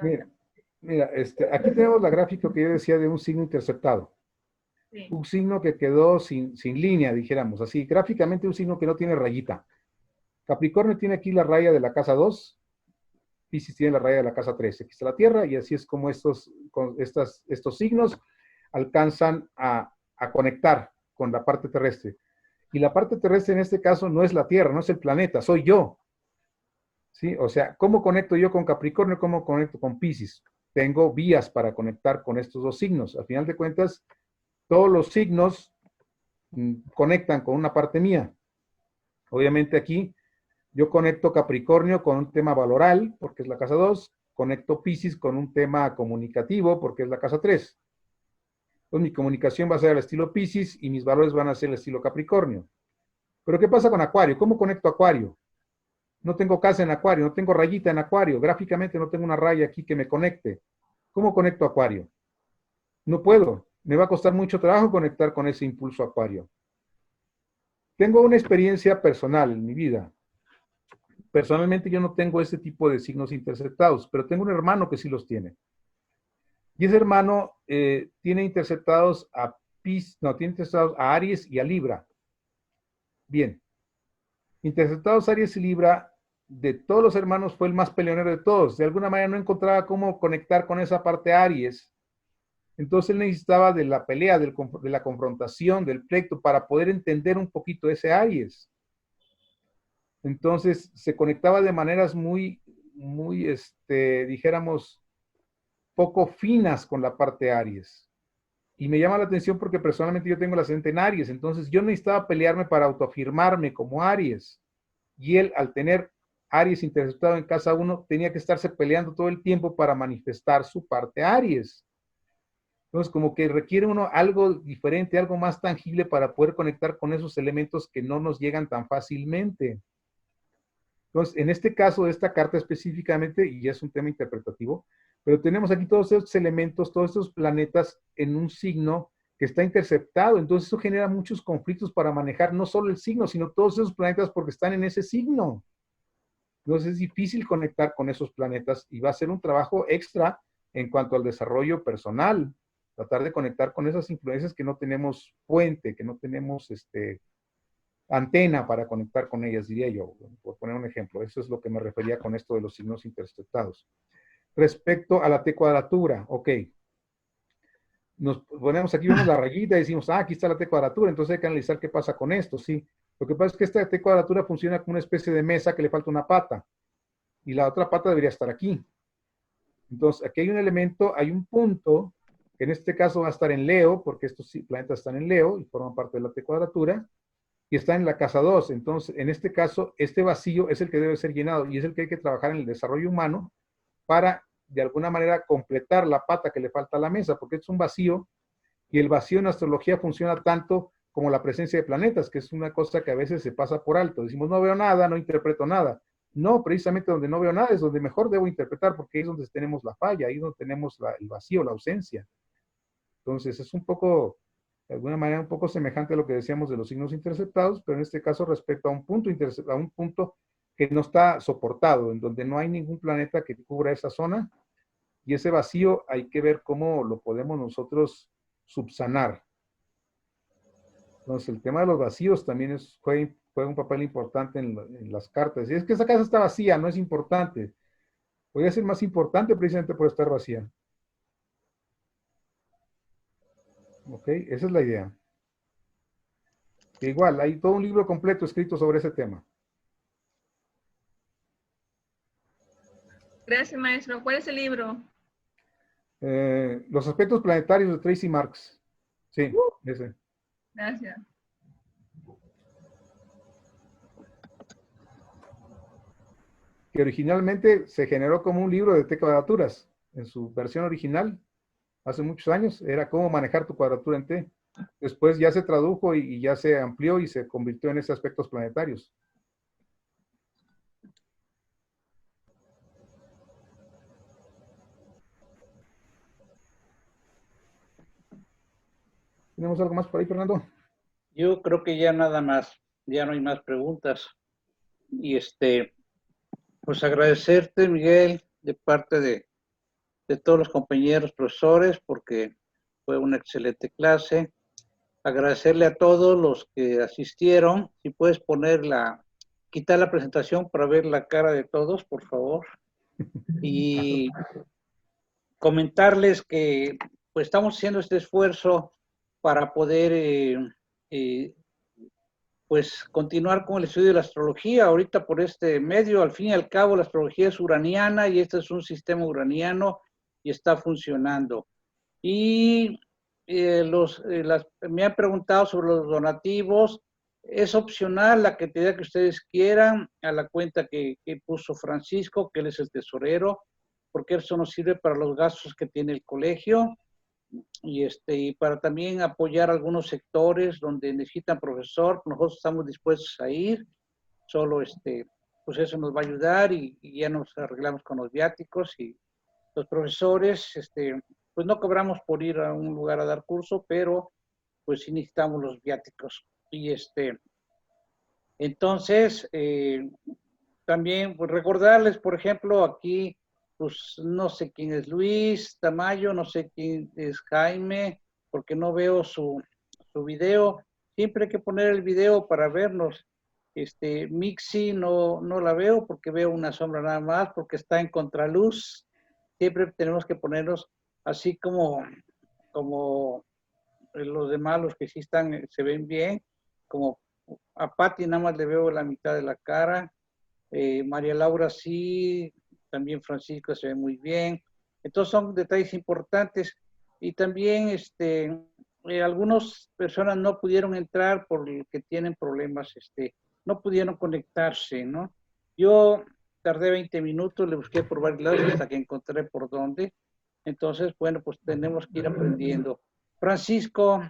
Mira, aquí tenemos la gráfica que yo decía de un signo interceptado. Sí. Un signo que quedó sin línea, dijéramos así. Gráficamente un signo que no tiene rayita. Capricornio tiene aquí la raya de la casa 2, Piscis tiene la raya de la casa 13. Aquí está la Tierra y así es como estos signos alcanzan a conectar con la parte terrestre. Y la parte terrestre en este caso no es la Tierra, no es el planeta, soy yo. ¿Sí? O sea, ¿cómo conecto yo con Capricornio? ¿Cómo conecto con Piscis? Tengo vías para conectar con estos dos signos. Al final de cuentas, todos los signos conectan con una parte mía. Obviamente aquí yo conecto Capricornio con un tema valoral, porque es la casa 2. Conecto Piscis con un tema comunicativo, porque es la casa 3. Entonces mi comunicación va a ser al estilo Piscis y mis valores van a ser al estilo Capricornio. Pero ¿qué pasa con Acuario? ¿Cómo conecto Acuario? No tengo casa en Acuario, no tengo rayita en Acuario. Gráficamente no tengo una raya aquí que me conecte. ¿Cómo conecto Acuario? No puedo. Me va a costar mucho trabajo conectar con ese impulso Acuario. Tengo una experiencia personal en mi vida. Personalmente yo no tengo ese tipo de signos interceptados, pero tengo un hermano que sí los tiene. Y ese hermano tiene interceptados tiene interceptados a Aries y a Libra. Bien. Interceptados Aries y Libra, de todos los hermanos fue el más peleonero de todos. De alguna manera no encontraba cómo conectar con esa parte Aries. Entonces él necesitaba de la pelea, de la confrontación, del pleito, para poder entender un poquito ese Aries. Entonces se conectaba de maneras muy, dijéramos, poco finas con la parte Aries. Y me llama la atención porque personalmente yo tengo el ascendente en Aries, entonces yo necesitaba pelearme para autoafirmarme como Aries. Y él, al tener Aries interceptado en casa 1, tenía que estarse peleando todo el tiempo para manifestar su parte Aries. Entonces, como que requiere uno algo diferente, algo más tangible para poder conectar con esos elementos que no nos llegan tan fácilmente. Entonces, en este caso de esta carta específicamente, y es un tema interpretativo, pero tenemos aquí todos estos elementos, todos estos planetas en un signo que está interceptado. Entonces, eso genera muchos conflictos para manejar no solo el signo, sino todos esos planetas porque están en ese signo. Entonces, es difícil conectar con esos planetas y va a ser un trabajo extra en cuanto al desarrollo personal. Tratar de conectar con esas influencias que no tenemos puente, que no tenemos antena para conectar con ellas, diría yo, por poner un ejemplo. Eso es lo que me refería con esto de los signos interceptados. Respecto a la T cuadratura, ok. Nos ponemos aquí, vemos la rayita y decimos, aquí está la T cuadratura, entonces hay que analizar qué pasa con esto, sí. Lo que pasa es que esta T cuadratura funciona como una especie de mesa que le falta una pata, y la otra pata debería estar aquí. Entonces, aquí hay un elemento, hay un punto, que en este caso va a estar en Leo, porque estos planetas están en Leo y forman parte de la T cuadratura, y está en la casa 2. Entonces, en este caso, este vacío es el que debe ser llenado, y es el que hay que trabajar en el desarrollo humano para, de alguna manera, completar la pata que le falta a la mesa, porque es un vacío, y el vacío en astrología funciona tanto como la presencia de planetas, que es una cosa que a veces se pasa por alto. Decimos, no veo nada, no interpreto nada. No, precisamente donde no veo nada es donde mejor debo interpretar, porque ahí es donde tenemos la falla, ahí es donde tenemos el vacío, la ausencia. Entonces, es un poco, de alguna manera, un poco semejante a lo que decíamos de los signos interceptados, pero en este caso respecto a un punto que no está soportado, en donde no hay ningún planeta que cubra esa zona, Y ese vacío hay que ver cómo lo podemos nosotros subsanar. Entonces, el tema de los vacíos también juega un papel importante en las cartas. Y es que esa casa está vacía, no es importante. Podría ser más importante precisamente por estar vacía. ¿Ok? Esa es la idea. Igual, hay todo un libro completo escrito sobre ese tema. Gracias, maestro. ¿Cuál es el libro? Los aspectos planetarios de Tracy Marks. Sí, ese. Gracias. Que originalmente se generó como un libro de T cuadraturas. En su versión original, hace muchos años, era cómo manejar tu cuadratura en T. Después ya se tradujo y ya se amplió y se convirtió en esos aspectos planetarios. ¿Tenemos algo más por ahí, Fernando? Yo creo que ya nada más, ya no hay más preguntas. Y pues agradecerte, Miguel, de parte de todos los compañeros profesores, porque fue una excelente clase. Agradecerle a todos los que asistieron. Si puedes quitar la presentación para ver la cara de todos, por favor. Y comentarles que pues estamos haciendo este esfuerzo para poder pues continuar con el estudio de la astrología. Ahorita por este medio, al fin y al cabo, la astrología es uraniana y este es un sistema uraniano y está funcionando. Y me han preguntado sobre los donativos. Es opcional la cantidad que ustedes quieran a la cuenta que puso Francisco, que él es el tesorero, porque eso nos sirve para los gastos que tiene el colegio y para también apoyar algunos sectores donde necesitan profesor. Nosotros estamos dispuestos a ir, solo pues eso nos va a ayudar y ya nos arreglamos con los viáticos y los profesores, pues no cobramos por ir a un lugar a dar curso, pero pues sí necesitamos los viáticos. Y entonces, también pues recordarles, por ejemplo, aquí, pues no sé quién es Luis Tamayo, no sé quién es Jaime, porque no veo su video. Siempre hay que poner el video para vernos. Mixi no la veo porque veo una sombra nada más, porque está en contraluz. Siempre tenemos que ponernos así como los demás, los que sí están, se ven bien, como a Patti nada más le veo la mitad de la cara, María Laura sí, también Francisco se ve muy bien. Entonces son detalles importantes. Y también algunas personas no pudieron entrar porque tienen problemas, no pudieron conectarse, ¿no? Yo tardé 20 minutos, le busqué por varios lados hasta que encontré por dónde. Entonces, bueno, pues tenemos que ir aprendiendo. Francisco,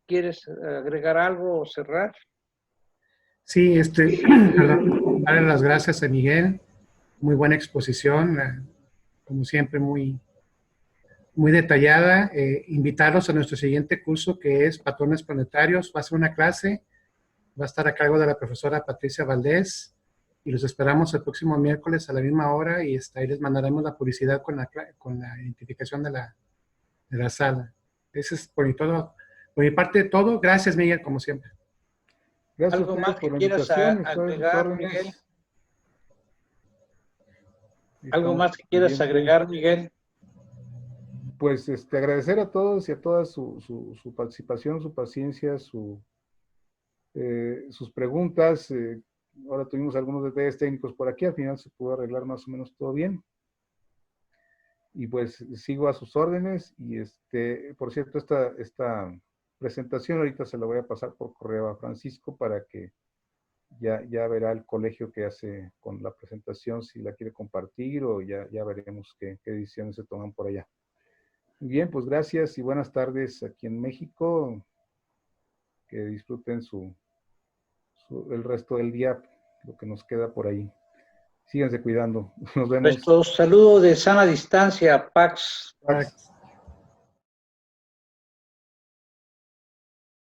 ¿quieres agregar algo o cerrar? Sí, darle las gracias a Miguel. Muy buena exposición, como siempre, muy detallada. Invitarlos a nuestro siguiente curso, que es Patrones Planetarios. Va a ser una clase, va a estar a cargo de la profesora Patricia Valdés, y los esperamos el próximo miércoles a la misma hora, y ahí les mandaremos la publicidad con la identificación de la sala. Eso es por mi parte todo. Gracias, Miguel, como siempre. Gracias ¿Algo más que quieras agregar, Miguel? ¿Algo más que quieras agregar, Miguel? Pues agradecer a todos y a todas su participación, su paciencia, sus preguntas. Ahora tuvimos algunos detalles técnicos por aquí, al final se pudo arreglar más o menos todo bien. Y pues sigo a sus órdenes. Y por cierto, esta presentación ahorita se la voy a pasar por correo a Francisco para que ya verá el colegio que hace con la presentación, si la quiere compartir, o ya veremos qué decisiones se toman por allá. Muy bien, pues gracias y buenas tardes aquí en México. Que disfruten el resto del día, lo que nos queda por ahí. Síganse cuidando. Nos vemos. Nuestro saludo de sana distancia, Pax.